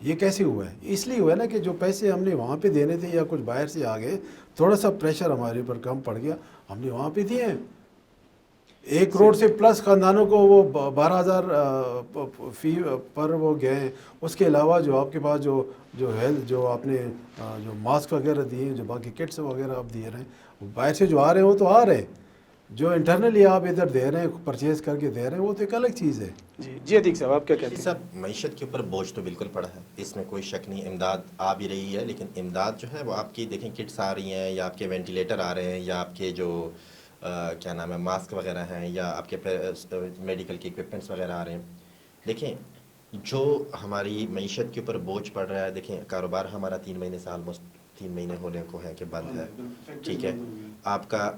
یہ کیسے ہوا ہے؟ اس لیے ہوا ہے نا کہ جو پیسے ہم نے وہاں پہ دینے تھے یا کچھ باہر سے آ گئے، تھوڑا سا پریشر ہمارے اوپر کم پڑ گیا، ہم نے وہاں پہ دیے ہیں۔ 1 کروڑ سے پلس خاندانوں کو وہ 12,000 فی پر وہ گئے ہیں۔ اس کے علاوہ جو آپ کے پاس جو ہیلتھ جو آپ نے جو ماسک وغیرہ دیے ہیں، جو باقی کٹس وغیرہ آپ دے رہے ہیں، وہ باہر سے جو آ رہے ہیں وہ تو آ رہے ہیں، جو انٹرنلی آپ ادھر دے رہے ہیں پرچیز کر کے دے رہے ہیں وہ تو ایک الگ چیز ہے۔
جی عتیق صاحب آپ کیا کہتے
جی
ہیں؟
صاحب، معیشت کے اوپر بوجھ تو بالکل پڑا ہے، اس میں کوئی شک نہیں، امداد آ بھی رہی ہے، لیکن امداد جو ہے وہ آپ کی دیکھیں کٹس آ رہی ہیں، یا آپ کے وینٹیلیٹر آ رہے ہیں، یا آپ کے جو کیا نام ہے ماسک وغیرہ ہیں، یا آپ کے میڈیکل کے اکوپمنٹس وغیرہ آ رہے ہیں۔ دیکھیں جو ہماری معیشت کے اوپر بوجھ پڑ رہا ہے، دیکھیں کاروبار ہمارا 3 مہینے سے آلموسٹ 3 مہینے ہونے کو ہے کہ بند ہے، ٹھیک ہے۔ آپ کا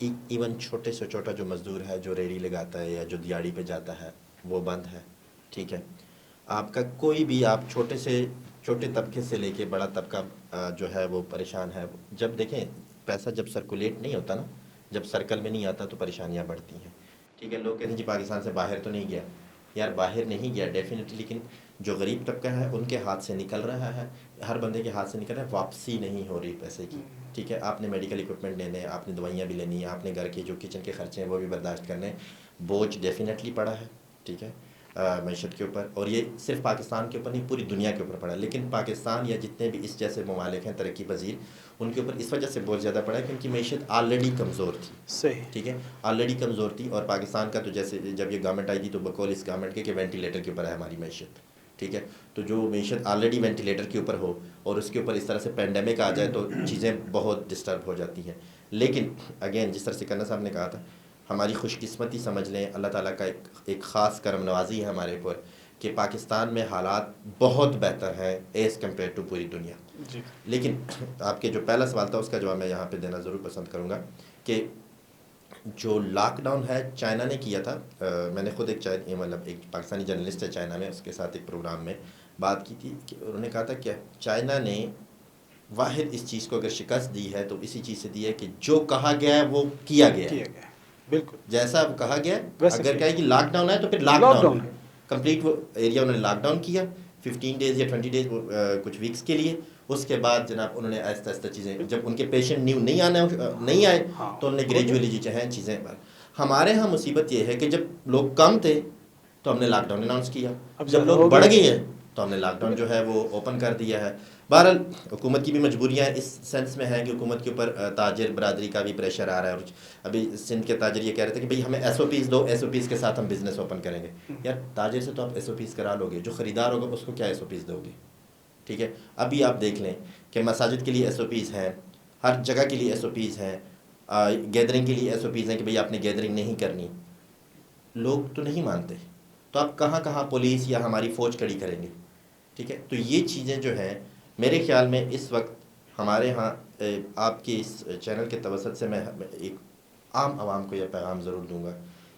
ایون چھوٹے سے چھوٹا جو مزدور ہے جو ریڑھی لگاتا ہے یا جو دیہڑی پہ جاتا ہے وہ بند ہے، ٹھیک ہے۔ آپ کا کوئی بھی آپ چھوٹے طبقے سے لے کے بڑا طبقہ جو ہے وہ پریشان ہے۔ جب دیکھیں پیسہ جب سرکولیٹ نہیں ہوتا نا، جب سرکل میں نہیں آتا تو پریشانیاں بڑھتی ہیں، ٹھیک ہے۔ لوگ کہتے ہیں جی پاکستان سے باہر تو نہیں گیا، یار باہر نہیں گیا ڈیفینیٹلی، لیکن جو غریب طبقہ ہے ان کے ہاتھ سے نکل رہا ہے، ہر بندے کے ہاتھ سے نکل رہا ہے، واپسی نہیں ہو رہی پیسے کی، ٹھیک ہے۔ آپ نے میڈیکل اکوپمنٹ لینے ہیں، آپ نے دوائیاں بھی لینی ہیں، آپ نے گھر کے جو کچن کے خرچے ہیں وہ بھی برداشت کرنے ہیں، بوجھ ڈیفینیٹلی پڑا ہے، ٹھیک ہے، معیشت کے اوپر۔ اور یہ صرف پاکستان کے اوپر نہیں، پوری دنیا کے اوپر پڑا ہے، لیکن پاکستان یا جتنے بھی اس جیسے ممالک ہیں ترقی پذیر، ان کے اوپر اس وجہ سے بہت زیادہ پڑا ہے کہ ان کی معیشت آلریڈی کمزور تھی،
صحیح،
ٹھیک ہے، آلریڈی کمزور تھی۔ اور پاکستان کا تو جیسے جب یہ گورنمنٹ آئی تھی تو بقول اس گورنمنٹ کے کہ وینٹیلیٹر کے اوپر ہے ہماری معیشت، ٹھیک ہے۔ تو جو معیشت آلریڈی وینٹیلیٹر کے اوپر ہو اور اس کے اوپر اس طرح سے پینڈیمک آ جائے تو چیزیں بہت ڈسٹرب ہو جاتی ہیں۔ لیکن اگین جس طرح سکندر صاحب نے کہا تھا، ہماری خوش قسمتی سمجھ لیں، اللہ تعالیٰ کا ایک خاص کرم نوازی ہے ہمارے اوپر کہ پاکستان میں حالات بہت بہتر ہیں ایز کمپیئر ٹو پوری دنیا۔
جی
لیکن آپ کے جو پہلا سوال تھا اس کا جواب میں یہاں پہ دینا ضرور پسند کروں گا کہ جو لاک ڈاؤن ہے چائنا نے کیا تھا، میں نے خود ایک پاکستانی جرنلسٹ ہے چائنا میں، اس کے ساتھ ایک پروگرام میں بات کی تھی کہ انہوں نے کہا تھا کہ چائنا نے واحد اس چیز کو اگر شکست دی ہے تو اسی چیز سے دی ہے کہ جو کہا گیا ہے وہ کیا گیا ہے،
بالکل
جیسا کہا گیا ہے۔
ویسے
اگر
کیا
کہے کہ لاک ڈاؤن ہے تو پھر لاک ڈاؤن ہے، کمپلیٹ وہ ایریا انہوں نے لاک ڈاؤن کیا 15 ڈیز یا 20 ڈیز کچھ ویکس کے لیے۔ اس کے بعد جناب انہوں نے آہستہ آہستہ چیزیں، جب ان کے پیشنٹ نہیں آئے تو انہوں نے گریجولی چیزیں ہمارے ہاں مصیبت یہ ہے کہ جب لوگ کم تھے تو ہم نے لاک ڈاؤن اناؤنس کیا، جب لوگ بڑھ گئے ہیں تو ہم نے لاک ڈاؤن جو ہے وہ اوپن کر دیا ہے۔ بہرحال حکومت کی بھی مجبوریاں اس سینس میں ہیں کہ حکومت کے اوپر تاجر برادری کا بھی پریشر آ رہا ہے، اور ابھی سندھ کے تاجر یہ کہہ رہے تھے کہ بھئی ہمیں ایس او پیز دو، ایس او پیز کے ساتھ ہم بزنس اوپن کریں گے۔ یار تاجر سے تو آپ ایس او پیز کرا لو گے، جو خریدار ہوگا اس کو کیا ایس او پیز دو گے، ٹھیک ہے۔ ابھی آپ دیکھ لیں کہ مساجد کے لیے ایس او پیز ہیں، ہر جگہ کے لیے ایس او پیز ہیں، گیدرنگ کے لیے ایس او پیز ہیں کہ بھئی آپ نے گیدرنگ نہیں کرنی، لوگ تو نہیں مانتے، تو آپ کہاں کہاں پولیس یا ہماری فوج کھڑی کریں گے، ٹھیک ہے۔ تو یہ چیزیں جو ہیں میرے خیال میں اس وقت ہمارے ہاں آپ کی اس چینل کے توسط سے میں ایک عام عوام کو یہ پیغام ضرور دوں گا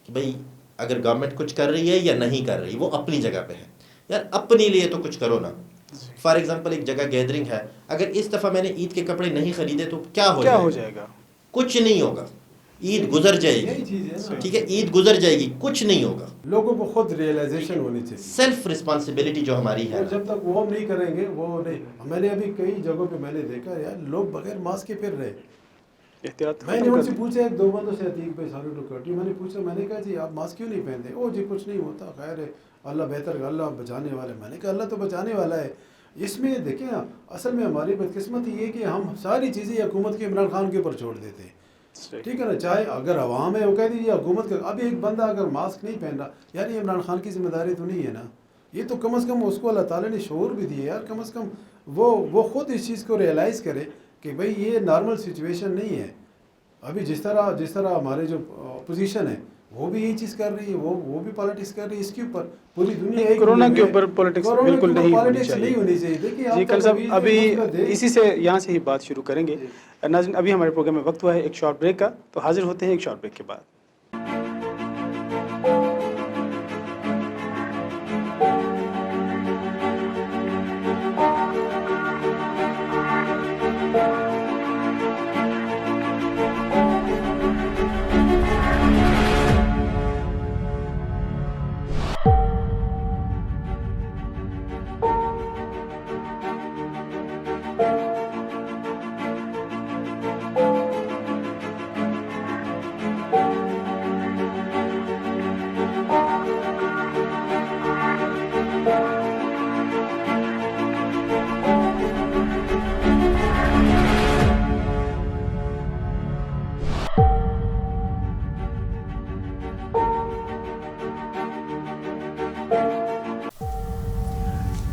کہ بھئی اگر گورنمنٹ کچھ کر رہی ہے یا نہیں کر رہی وہ اپنی جگہ پہ ہے، یار اپنے لیے تو کچھ کرو نا۔ فار ایگزامپل ایک جگہ گیدرنگ ہے، اگر اس دفعہ میں نے عید کے کپڑے نہیں خریدے تو کیا ہو جائے گا؟ کچھ نہیں ہوگا، عید گزر جائے
یہی
گی,
چیز ہے نا.
ٹھیک ہے, عید گزر جائے گی, کچھ نہیں ہوگا.
لوگوں کو خود ریئلائزیشن ہونی چاہیے.
سیلف رسپانسبلٹی جو ہماری ہے,
اور جب تک وہ ہم نہیں کریں گے وہ نہیں. میں نے ابھی کئی جگہوں پہ میں نے دیکھا یار لوگ بغیر ماسک کے پھر رہے.
احتیاط
میں نے
ختم
ان
کر
سے
دی.
پوچھا ایک دو بندوں سے عتیق پہ سارے ٹکٹی, میں نے پوچھا, میں نے کہا جی آپ ماسک کیوں نہیں پہنتے؟ او جی کچھ نہیں ہوتا, خیر ہے, اللہ بہتر ہے, اللہ بچانے والا ہے. میں نے کہا اللہ تو بچانے والا ہے. اس میں دیکھیں اصل میں ہماری بدقسمتی یہ ہے کہ ہم ساری چیزیں حکومت کے عمران خان کے اوپر چھوڑ دیتے ہیں. ٹھیک ہے نا, چاہے اگر عوام ہے وہ کہہ دیجیے حکومت کا. اب ایک بندہ اگر ماسک نہیں پہن رہا, یار یہ عمران خان کی ذمہ داری تو نہیں ہے نا. یہ تو کم از کم اس کو اللہ تعالیٰ نے شعور بھی دیا یار, کم از کم وہ خود اس چیز کو ریئلائز کرے کہ بھئی یہ نارمل سچویشن نہیں ہے. ابھی جس طرح ہمارے جو اپوزیشن ہے وہ بھی یہی چیز کر رہی ہے, وہ بھی پالیٹکس کر رہی ہے. اس کے اوپر پوری دنیا ایک
کورونا
ہوئی
کے
ہے.
اوپر پالیٹکس
کورونا کے
بالکل
اوپر
نہیں ہونی
پالیٹکس
چاہیے.
نہیں ہونی چاہیے. دیکھیے
جی
آپ
کل صاحب ابھی
مثبت
اسی سے یہاں سے ہی بات شروع کریں گے. ناظرین ابھی ہمارے پروگرام میں وقت ہوا ہے ایک شارٹ بریک کا, تو حاضر ہوتے ہیں ایک شارٹ بریک کے بعد.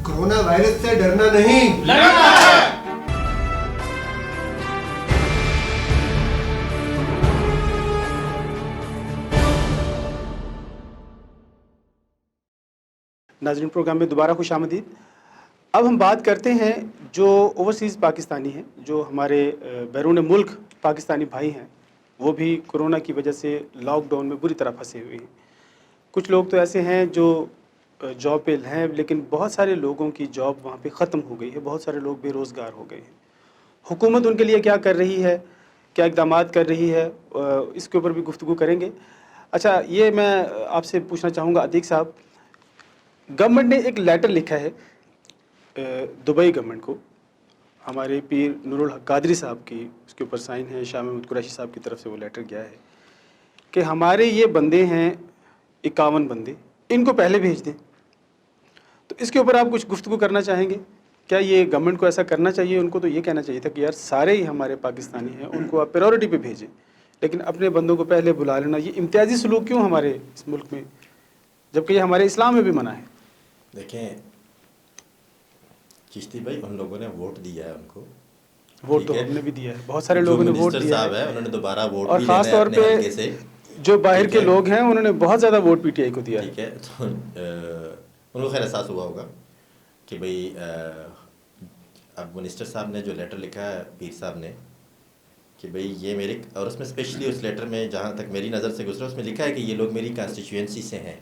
کورونا وائرس سے ڈرنا نہیں,
ناظرین پروگرام میں دوبارہ خوش آمدید. اب ہم بات کرتے ہیں جو اوورسیز پاکستانی ہیں, جو ہمارے بیرون ملک پاکستانی بھائی ہیں, وہ بھی کورونا کی وجہ سے لاک ڈاؤن میں بری طرح پھنسے ہوئے ہیں. کچھ لوگ تو ایسے ہیں جو جاب پہ ہیں, لیکن بہت سارے لوگوں کی جاب وہاں پہ ختم ہو گئی ہے, بہت سارے لوگ بے روزگار ہو گئے ہیں. حکومت ان کے لیے کیا کر رہی ہے, کیا اقدامات کر رہی ہے, اس کے اوپر بھی گفتگو کریں گے. اچھا یہ میں آپ سے پوچھنا چاہوں گا عتیق صاحب, گورنمنٹ نے ایک لیٹر لکھا ہے دبئی گورنمنٹ کو, ہمارے پیر نور الحق قادری صاحب کی اس کے اوپر سائن ہے, شاہ محمود قریشی صاحب کی طرف سے وہ لیٹر گیا ہے کہ ہمارے یہ بندے ہیں 51 بندے, ان کو پہلے بھیج دیں. تو اس کے اوپر آپ کچھ گفتگو کرنا چاہیں گے؟ کیا یہ گورنمنٹ کو ایسا کرنا چاہیے؟ ان کو تو یہ کہنا چاہیے تھا کہ یار سارے ہی ہمارے پاکستانی ہیں, ان کو آپ پریورٹی پہ بھیجیں, لیکن اپنے بندوں کو پہلے بلا لینا, یہ امتیازی سلوک کیوں ہمارے اس ملک میں, جبکہ یہ ہمارے اسلام میں بھی منع ہے؟
دیکھیں چشتی بھائی, ان لوگوں نے ووٹ دیا ہے ان کو,
ووٹ تو ہم نے بھی دیا ہے, بہت سارے لوگوں نے ووٹ
منسٹر
دیا
صاحب
ہے,
ہیں انہوں نے دوبارہ ووٹ
اور
بھی
خاص
لینا ہے
طور
اپنے حلقے
پہ
سے.
جو باہر
ٹھیک
کے
ہے,
لوگ ہیں انہوں نے بہت زیادہ ووٹ پی ٹی آئی کو دیا ہے.
ٹھیک ہے, تو ان کو خیر احساس ہوا ہوگا کہ بھئی اب منسٹر صاحب نے جو لیٹر لکھا ہے پیر صاحب نے کہ بھئی یہ میرے, اور اس میں اسپیشلی اس لیٹر میں جہاں تک میری نظر سے گزرا اس میں لکھا ہے کہ یہ لوگ میری کانسٹیچوئنسی سے ہیں.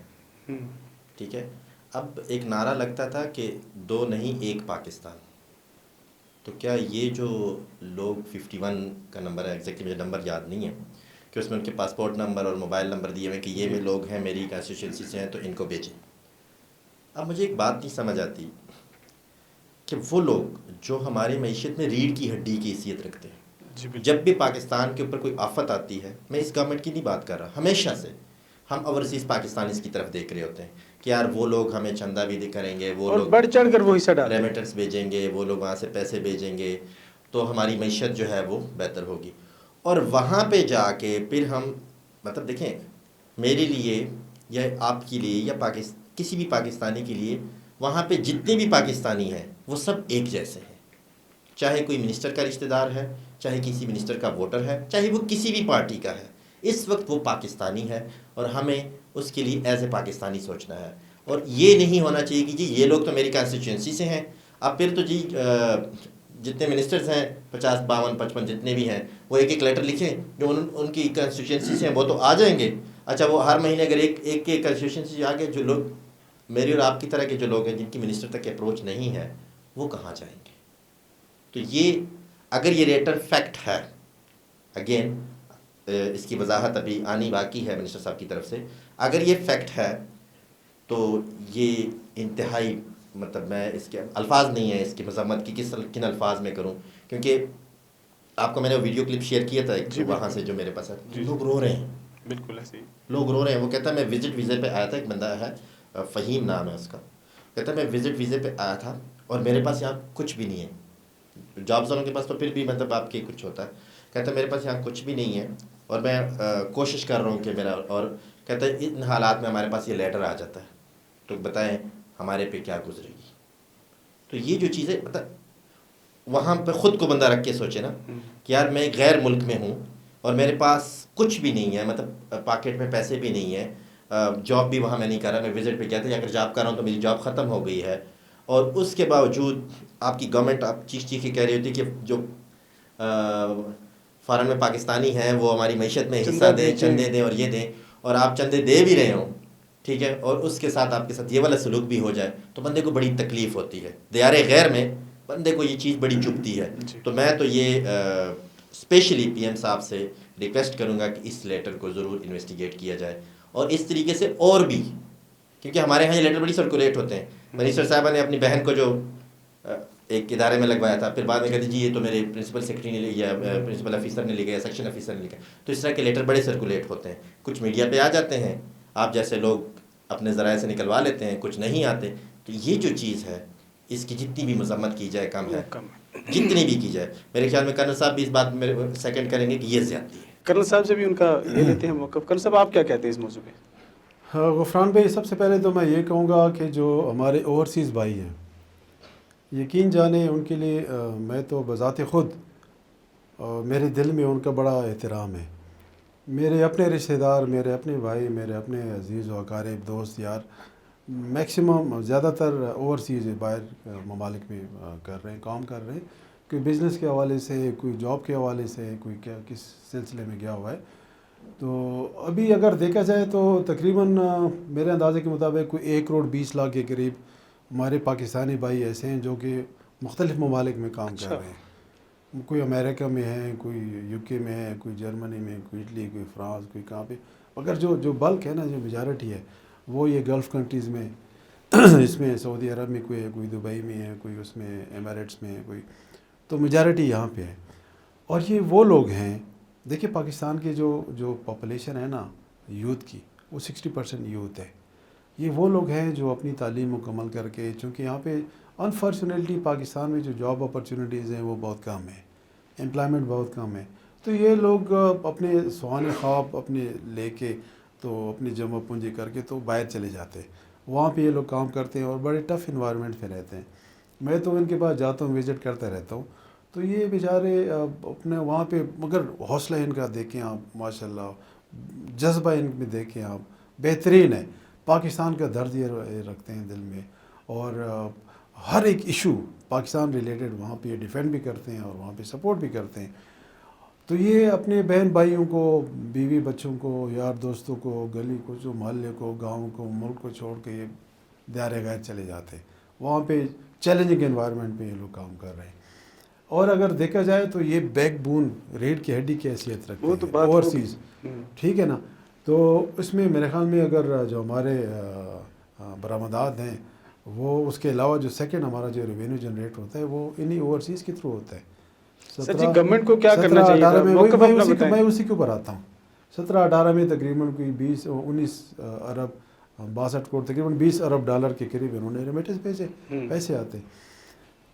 ٹھیک ہے, اب ایک نعرہ لگتا تھا کہ 2 نہیں 1 پاکستان. تو کیا یہ جو لوگ 51 کا نمبر ہے, ایگزیکٹلی مجھے نمبر یاد نہیں ہے, کہ اس میں ان کے پاسپورٹ نمبر اور موبائل نمبر دیے ہوئے کہ یہ لوگ ہیں میری کانسٹیچوئنسی سے ہیں تو ان کو بھیجیں. اب مجھے ایک بات نہیں سمجھ آتی کہ وہ لوگ جو ہماری معیشت میں ریڑھ کی ہڈی کی حیثیت رکھتے ہیں, جب بھی پاکستان کے اوپر کوئی آفت آتی ہے, میں اس گورنمنٹ کی نہیں بات کر رہا, ہمیشہ سے ہم اوورسیز پاکستانیز کی طرف دیکھ رہے ہوتے ہیں کہ یار وہ لوگ ہمیں چندہ بھی کریں گے, وہ
اور
لوگ
بڑھ چڑھ کر وہ حصہ ڈالتے ہیں,
ریمیٹنس بھیجیں گے, وہ لوگ وہاں سے پیسے بھیجیں گے تو ہماری معیشت جو ہے وہ بہتر ہوگی. اور وہاں پہ جا کے پھر ہم, مطلب دیکھیں میرے لیے یا آپ کے لیے یا کسی بھی پاکستانی کے لیے وہاں پہ جتنے بھی پاکستانی ہیں وہ سب ایک جیسے ہیں, چاہے کوئی منسٹر کا رشتہ دار ہے, چاہے کسی منسٹر کا ووٹر ہے, چاہے وہ کسی بھی پارٹی کا ہے, اس وقت وہ پاکستانی ہے اور ہمیں اس کے لیے ایز اے پاکستانی سوچنا ہے. اور یہ نہیں ہونا چاہیے کہ جی یہ لوگ تو میری کانسٹیچوئنسی سے ہیں, اب پھر تو جی جتنے منسٹرز ہیں 50 52 55 جتنے بھی ہیں وہ ایک لیٹر لکھیں جو ان کی کانسٹیچوئنسی سے ہیں وہ تو آ جائیں گے. اچھا وہ ہر مہینے اگر ایک کے کانسٹیچوئنسی آ گئے, جو لوگ میری اور آپ کی طرح کے جو لوگ ہیں جن کی منسٹر تک اپروچ نہیں ہے وہ کہاں جائیں گے؟ تو یہ اگر یہ لیٹر فیکٹ ہے, اگین اس کی وضاحت ابھی آنی باقی ہے منسٹر صاحب کی طرف سے. اگر یہ فیکٹ ہے تو یہ انتہائی مطلب میں اس کے الفاظ نہیں ہیں اس کی مذمت کی کن الفاظ میں کروں, کیونکہ آپ کو میں نے ویڈیو کلپ شیئر کیا تھا ایک وہاں سے جو میرے پاس ہے. لوگ رو رہے ہیں,
بالکل ایسے ہی
لوگ رو رہے ہیں. وہ کہتا ہے میں وزٹ ویزے پہ آیا تھا, ایک بندہ ہے فہیم نام ہے اس کا, کہتا ہے میں وزٹ ویزے پہ آیا تھا اور میرے پاس یہاں کچھ بھی نہیں ہے. جابس والوں کے پاس تو پھر بھی مطلب آپ کے کچھ ہوتا ہے. کہتا ہے میرے پاس یہاں کچھ بھی نہیں ہے اور میں کوشش کر رہا ہوں کہ میرا, اور کہتا ہے ان حالات میں ہمارے پاس یہ لیٹر آ جاتا ہے تو بتائیں ہمارے پہ کیا گزرے گی. تو یہ جو چیزیں مطلب وہاں پہ خود کو بندہ رکھ کے سوچے نا کہ یار میں غیر ملک میں ہوں اور میرے پاس کچھ بھی نہیں ہے, مطلب پاکٹ میں پیسے بھی نہیں ہیں, جاب بھی وہاں میں نہیں کر رہا, میں وزٹ پہ کیا تھا, اگر جاب کر رہا ہوں تو میری جاب ختم ہو گئی ہے, اور اس کے باوجود آپ کی گورنمنٹ آپ چیخ کے کہہ رہی ہوتی کہ جو فارن میں پاکستانی ہیں وہ ہماری معیشت میں حصہ دیں, چندے دیں اور یہ دیں, اور آپ چندے دے بھی رہے ہوں, ٹھیک ہے, اور اس کے ساتھ آپ کے ساتھ یہ والا سلوک بھی ہو جائے تو بندے کو بڑی تکلیف ہوتی ہے. دیار غیر میں بندے کو یہ چیز بڑی چبھتی ہے. تو میں تو یہ اسپیشلی پی ایم صاحب سے ریکویسٹ کروں گا کہ اس لیٹر کو ضرور انویسٹیگیٹ کیا جائے, اور اس طریقے سے اور بھی, کیونکہ ہمارے یہاں یہ لیٹر بڑی سرکولیٹ ہوتے ہیں. منسٹر صاحبہ نے اپنی بہن کو جو ایک ادارے میں لگوایا تھا, پھر بعد میں کہتے جی یہ تو میرے پرنسپل سیکرٹری نے لیا, پرنسپل آفیسر نے لکھا یا سیکشن آفیسر نے لکھا. تو اس طرح کے لیٹر بڑے سرکولیٹ ہوتے ہیں, کچھ میڈیا پہ آ جاتے ہیں, آپ جیسے لوگ اپنے ذرائع سے نکلوا لیتے ہیں, کچھ نہیں آتے. تو یہ جو چیز ہے اس کی جتنی بھی مذمت کی جائے کم ہے, جتنی بھی کی جائے. میرے خیال میں کرنل صاحب بھی اس بات میں سیکنڈ کریں گے کہ یہ زیادتی ہے.
کرنل صاحب سے بھی ان کا لے لیتے ہیں موقف. کرنل صاحب آپ کیا کہتے ہیں اس موضوع پہ؟
غفران بھائی, سب سے پہلے تو میں یہ کہوں گا کہ جو ہمارے اوورسیز بھائی ہیں, یقین جانیں ان کے لیے میں تو بذات خود میرے دل میں ان کا بڑا احترام ہے. میرے اپنے رشتہ دار, میرے اپنے بھائی, میرے اپنے عزیز و اقارب, دوست یار میکسیمم زیادہ تر اوورسیز باہر ممالک میں کر رہے ہیں, کام کر رہے ہیں, کوئی بزنس کے حوالے سے, کوئی جاب کے حوالے سے, کوئی کیا کس سلسلے میں گیا ہوا ہے. تو ابھی اگر دیکھا جائے تو تقریباً میرے اندازے کے مطابق کوئی 1,20,00,000 کے قریب ہمارے پاکستانی بھائی ایسے ہیں جو کہ مختلف ممالک میں کام کر رہے ہیں. کوئی امریکہ میں ہے, کوئی یو کے میں ہے, کوئی جرمنی میں, کوئی اٹلی, کوئی فرانس, کوئی کہاں پہ. مگر جو بلک ہے نا, جو میجارٹی ہے وہ یہ گلف کنٹریز میں, اس میں سعودی عرب میں کوئی ہے, کوئی دبئی میں ہے, کوئی اس میں ایمریٹس میں ہے, کوئی, تو میجارٹی یہاں پہ ہے. اور یہ وہ لوگ ہیں, دیکھیں پاکستان کی جو پاپولیشن ہے نا یوتھ کی, وہ 60% یوتھ ہے. یہ وہ لوگ ہیں جو اپنی تعلیم مکمل کر کے, چونکہ یہاں پہ انفارچونیٹلی پاکستان میں جو جاب اپرچونیٹیز ہیں وہ بہت کم ہیں, امپلائمنٹ بہت کم ہے. تو یہ لوگ اپنے سوانح خواب اپنے لے کے, تو اپنی جمع پونجی کر کے تو باہر چلے جاتے ہیں. وہاں پہ یہ لوگ کام کرتے ہیں اور بڑے ٹف انوائرمنٹ پہ رہتے ہیں. میں تو ان کے پاس جاتا ہوں, وزٹ کرتا رہتا ہوں. تو یہ بیچارے اپنے وہاں پہ, مگر حوصلہ ان کا دیکھیں آپ, ماشاءاللہ جذبہ ان میں دیکھیں آپ, بہترین ہے. پاکستان کا درد یہ رکھتے ہیں دل میں, اور ہر ایک ایشو پاکستان ریلیٹڈ وہاں پہ ڈیفینڈ بھی کرتے ہیں اور وہاں پہ سپورٹ بھی کرتے ہیں. تو یہ اپنے بہن بھائیوں کو, بیوی بچوں کو, یار دوستوں کو, گلی کو, جو محلے کو, گاؤں کو, ملک کو چھوڑ کے یہ دیار غیر چلے جاتے ہیں. وہاں پہ چیلنجنگ انوائرمنٹ پہ یہ لوگ کام کر رہے ہیں. اور اگر دیکھا جائے تو یہ بیک بون, ریڑھ کی ہڈی کی حیثیت رکھتے ہیں اوورسیز, ٹھیک ہے نا. تو اس میں میرے خیال میں اگر جو ہمارے برآمدات ہیں وہ, اس کے علاوہ جو سیکنڈ ہمارا جو ریونیو جنریٹ ہوتا ہے وہ انہی اوورسیز کے تھرو ہوتا ہے.
سر جی گورنمنٹ کو کیا کرنا چاہیے تھا, موقف اپنا بتائیں.
میں اسی کے اوپر آتا ہوں. 17-18 میں تقریباً کوئی 19 ارب 62 کروڑ, تقریباً 20 ارب ڈالر کے قریب انہوں نے ریمیٹنس پیسے آتے.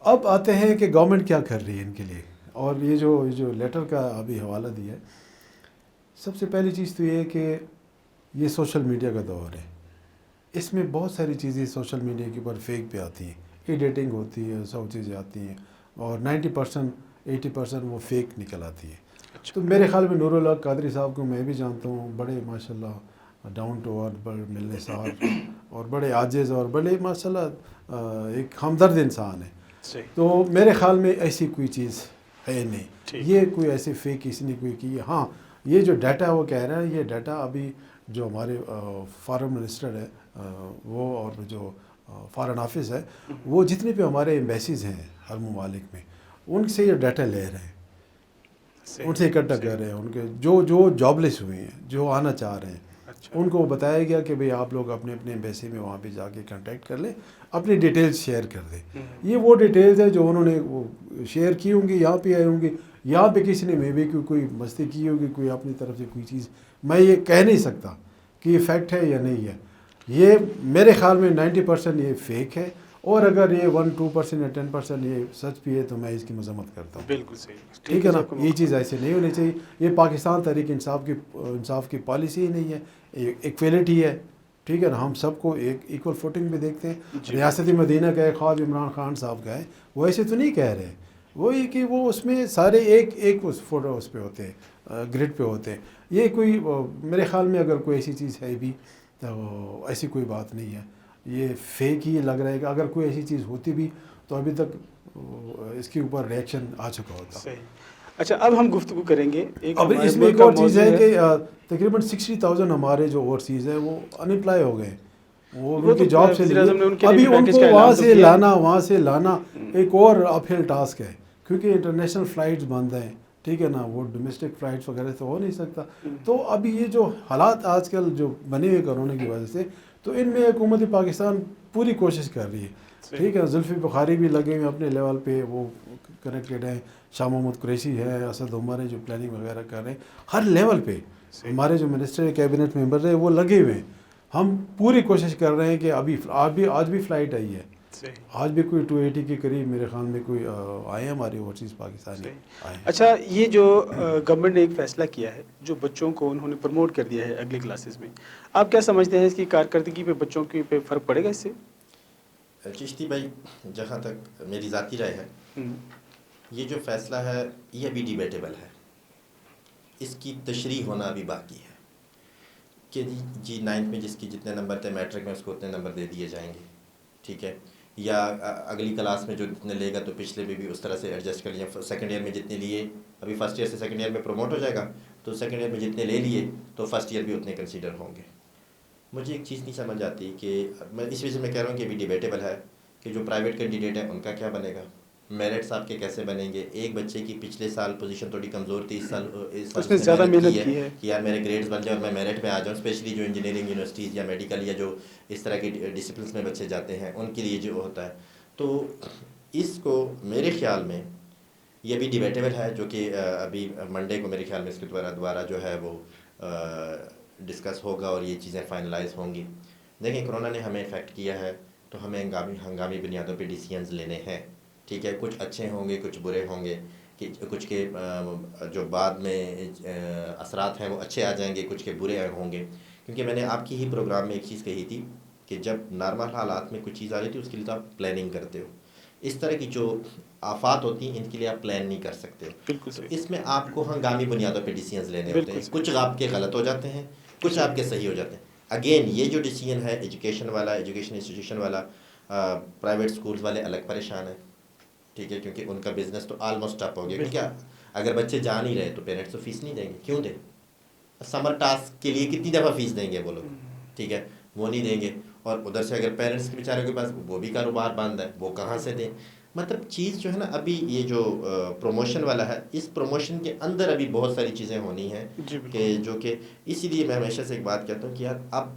اب آتے ہیں کہ گورنمنٹ کیا کر رہی ہے ان کے لیے. اور یہ جو لیٹر کا ابھی حوالہ دیا ہے, سب سے پہلی چیز تو یہ ہے کہ یہ سوشل میڈیا کا دور ہے. اس میں بہت ساری چیزیں سوشل میڈیا کے اوپر فیک پہ آتی ہیں, ایڈیٹنگ ہوتی ہے, سب چیزیں آتی ہیں, اور 90% وہ فیک نکل آتی ہے. تو میرے خیال میں نور اللہ قادری صاحب کو میں بھی جانتا ہوں, بڑے ماشاءاللہ ڈاؤن ٹو ارتھ, بڑے ملنے صاحب, اور بڑے عاجز اور بڑے ماشاءاللہ ایک ہمدرد انسان ہے. تو میرے خیال میں ایسی کوئی چیز ہے نہیں, یہ کوئی ایسے فیک اس نے کوئی کی. ہاں یہ جو ڈیٹا وہ کہہ رہے ہیں, یہ ڈیٹا ابھی جو ہمارے فارن منسٹر ہے وہ, اور جو فارن آفس ہے وہ, جتنے بھی ہمارے ایمبیسیز ہیں ہر ممالک میں, ان سے یہ ڈیٹا لے رہے ہیں. ان سے اکٹھا کر رہے ہیں، ان کے جو جابلیس ہوئے ہیں، جو آنا چاہ رہے ہیں، ان کو بتایا گیا کہ بھئی آپ لوگ اپنے اپنے ایمبیسی میں وہاں پہ جا کے کنٹیکٹ کر لیں، اپنی ڈیٹیلز شیئر کر دیں. یہ وہ ڈیٹیلز ہیں جو انہوں نے وہ شیئر کی ہوں گی، یہاں پہ آئے ہوں گے، یہاں پہ کسی نے میں بھی کوئی مستی کی ہوگی، کوئی اپنی طرف سے کوئی چیز. میں یہ کہہ نہیں سکتا کہ یہ فیکٹ ہے یا نہیں ہے. یہ میرے خیال میں 90% یہ فیک ہے، اور اگر یہ 1-2% یا 10% یہ سچ بھی ہے تو میں اس کی مذمت کرتا ہوں.
بالکل صحیح.
ٹھیک ہے نا، یہ چیز ایسے نہیں ہونی چاہیے. یہ پاکستان تحریک انصاف کی پالیسی ہی نہیں ہے، ایکویلٹی ہے. ٹھیک ہے نا، ہم سب کو ایک ایکول فوٹنگ پہ دیکھتے ہیں. ریاست مدینہ کا خواب عمران خان صاحب کا ہے، وہ ایسے تو نہیں کہہ رہے. وہ یہ کہ وہ اس میں سارے ایک اس فوٹو اس پہ ہوتے ہیں، گریڈ پہ ہوتے ہیں. یہ کوئی میرے خیال میں اگر کوئی ایسی چیز ہے بھی تو ایسی کوئی بات نہیں ہے. یہ فیک ہی لگ رہا ہے کہ اگر کوئی ایسی چیز ہوتی بھی تو ابھی تک اس کے اوپر ریئیکشن آ چکا ہوتا.
صحیح. اچھا، اب ہم گفتگو کریں گے
اب اس میں ایک اور چیز ہے کہ تقریباً 60,000 ہمارے جو اوورسیز ہیں وہ ان امپلائی ہو گئے، وہ ان کی جاب سے ابھی ان کو وہاں سے لانا ایک اور اپ ہل ٹاسک ہے، کیونکہ انٹرنیشنل فلائٹس بند ہیں. ٹھیک ہے نا، وہ ڈومیسٹک فلائٹس وغیرہ تو ہو نہیں سکتا. تو ابھی یہ جو حالات آج کل جو بنے ہوئے کرونا کی وجہ سے، تو ان میں حکومت پاکستان پوری کوشش کر رہی ہے. ٹھیک ہے، زلفی بخاری بھی لگے ہوئے اپنے لیول پہ، وہ کنیکٹڈ ہیں. شاہ محمود قریشی ہے، اسد عمر ہے جو پلاننگ وغیرہ کر رہے ہیں. ہر لیول پہ ہمارے جو منسٹر کیبنٹ ممبر ہیں وہ لگے ہوئے ہیں. ہم پوری کوشش کر رہے ہیں کہ آج بھی فلائٹ آئی ہے. آج بھی کوئی 280 کے قریب میرے خیال میں کوئی آئے ہیں ہمارے اوورسیز پاکستانی آئے ہیں.
اچھا، یہ جو گورنمنٹ نے ایک فیصلہ کیا ہے، جو بچوں کو انہوں نے پروموٹ کر دیا ہے اگلی کلاسز میں، آپ کیا سمجھتے ہیں اس کی کارکردگی پہ بچوں کی پہ فرق پڑے گا اس سے؟
چشتی بھائی، جہاں تک میری ذاتی رائے ہے، یہ جو فیصلہ ہے یہ ابھی ڈیبیٹیبل ہے. اس کی تشریح ہونا ابھی باقی ہے کہ جی 9th میں جس کی جتنے نمبر تھے میٹرک میں اس کو اتنے نمبر دے دیے جائیں گے. ٹھیک ہے، یا اگلی کلاس میں جو جتنے لے گا تو پچھلے میں بھی اس طرح سے ایڈجسٹ کر لیا. سیکنڈ ایئر میں جتنے لیے، ابھی فرسٹ ایئر سے سیکنڈ ایئر میں پروموٹ ہو جائے گا تو سیکنڈ ایئر میں جتنے لے لیے تو فرسٹ ایئر بھی اتنے کنسیڈر ہوں گے. مجھے ایک چیز نہیں سمجھ آتی کہ میں اس وجہ سے میں کہہ رہا ہوں کہ ابھی ڈیبیٹیبل ہے کہ جو پرائیویٹ کینڈیڈیٹ ہیں ان کا کیا بنے گا، میرٹس آپ کے کیسے بنیں گے. ایک بچے کی پچھلے سال پوزیشن تھوڑی کمزور تھی، اس سال
زیادہ محنت کی ہے
کہ یار میرے گریڈز بن جائیں اور میں میرٹ میں آ جاؤں. اسپیشلی جو انجینئرنگ یونیورسٹیز یا میڈیکل یا جو اس طرح کی ڈسپلنس میں بچے جاتے ہیں ان کے لیے جو ہوتا ہے. تو اس کو میرے خیال میں یہ بھی ڈیبیٹیبل ہے، جو کہ ابھی منڈے کو میرے خیال میں اس کے دوبارہ جو ہے وہ ڈسکس ہوگا اور یہ چیزیں فائنلائز ہوں گی. دیکھیں، کرونا نے ہمیں افیکٹ کیا ہے تو ہمیں ہنگامی بنیادوں پہ ڈیسیجنز لینے ہیں. ٹھیک ہے، کچھ اچھے ہوں گے، کچھ برے ہوں گے، کہ کچھ کے جو بعد میں اثرات ہیں وہ اچھے آ جائیں گے، کچھ کے برے ہوں گے. کیونکہ میں نے آپ کی ہی پروگرام میں ایک چیز کہی تھی کہ جب نارمل حالات میں کچھ چیز آ رہی تھی اس کے لیے تو آپ پلاننگ کرتے ہو. اس طرح کی جو آفات ہوتی ہیں ان کے لیے آپ پلان نہیں کر سکتے.
بالکل.
اس میں آپ کو ہنگامی بنیادوں پہ ڈیسیجنز لینے ہوتے ہیں. کچھ آپ کے غلط ہو جاتے ہیں، کچھ آپ کے صحیح ہو جاتے ہیں. اگین یہ جو ڈیسیجن ہے ایجوکیشن والا، ایجوکیشن انسٹیٹیوشن والا، پرائیویٹ سکولز والے الگ پریشان ہیں. ٹھیک ہے، کیونکہ ان کا بزنس تو آلموسٹ ٹپ ہو گیا. کیونکہ اگر بچے جا نہیں رہے تو پیرنٹس تو فیس نہیں دیں گے. کیوں دیں؟ سمر ٹاسک کے لیے کتنی دفعہ فیس دیں گے وہ لوگ؟ ٹھیک ہے، وہ نہیں دیں گے. اور ادھر سے اگر پیرنٹس کے بیچارے کے پاس وہ بھی کاروبار بند ہے، وہ کہاں سے دیں؟ مطلب چیز جو ہے نا، ابھی یہ جو پروموشن والا ہے، اس پروموشن کے اندر ابھی بہت ساری چیزیں ہونی ہیں کہ جو کہ اسی لیے میں ہمیشہ سے ایک بات کہتا ہوں کہ یار اب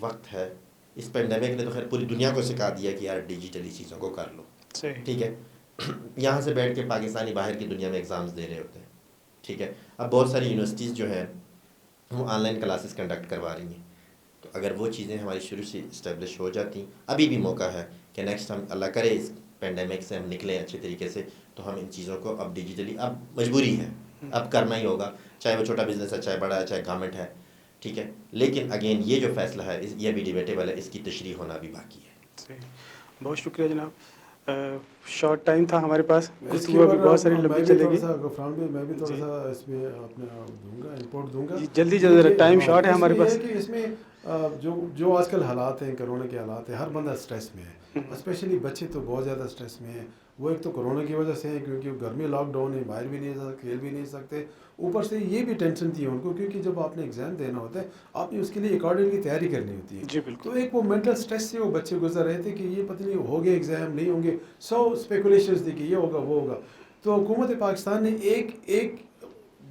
وقت ہے. اس پینڈیمک نے تو خیر پوری دنیا کو سکھا دیا کہ یار ڈیجیٹلی چیزوں کو کر لو. ٹھیک ہے، یہاں سے بیٹھ کے پاکستانی باہر کی دنیا میں ایگزامز دے رہے ہوتے ہیں. ٹھیک ہے، اب بہت ساری یونیورسٹیز جو ہیں وہ آن لائن کلاسز کنڈکٹ کروا رہی ہیں. تو اگر وہ چیزیں ہماری شروع سے اسٹیبلش ہو جاتی، ابھی بھی موقع ہے کہ نیکسٹ ہم اللہ کرے اس پینڈیمک سے ہم نکلیں اچھے طریقے سے، تو ہم ان چیزوں کو اب ڈیجیٹلی اب مجبوری ہے، اب کرنا ہی ہوگا، چاہے وہ چھوٹا بزنس ہے، چاہے بڑا ہے، چاہے گورنمنٹ ہے. ٹھیک ہے، لیکن اگین یہ جو فیصلہ ہے یہ بھی ڈیبیٹیبل ہے، اس کی تشریح ہونا بھی باقی ہے.
بہت شکریہ جناب. شارٹ ٹائم تھا ہمارے پاس، گفتگو ابھی بہت ساری لمبی چلے گی.
میں بھی تھوڑا سا اس میں اپنا دوں گا، انپوٹ دوں گا.
جلدی ٹائم شارٹ ہے ہمارے پاس.
کہ اس میں جو آج کل حالات ہیں، کرونا کے حالات ہیں، ہر بندہ اسٹریس میں ہے. اسپیشلی بچے تو بہت زیادہ اسٹریس میں ہیں. وہ ایک تو کرونا کی وجہ سے ہے کیونکہ گھر میں لاک ڈاؤن ہے، باہر بھی نہیں جا سکتے، کھیل بھی نہیں سکتے. اوپر سے یہ بھی ٹینشن تھی ان کو کیونکہ جب آپ نے ایگزام دینا ہوتا ہے آپ نے اس کے لیے اکارڈنگلی تیاری کرنی ہوتی ہے.
جی بالکل. تو
ایک وہ مینٹل اسٹریس سے وہ بچے گزر رہے تھے کہ یہ پتہ نہیں ہو گے ایگزام نہیں ہوں گے. اسپیکولیشنز تھی کہ یہ ہوگا وہ ہوگا. تو حکومت پاکستان نے ایک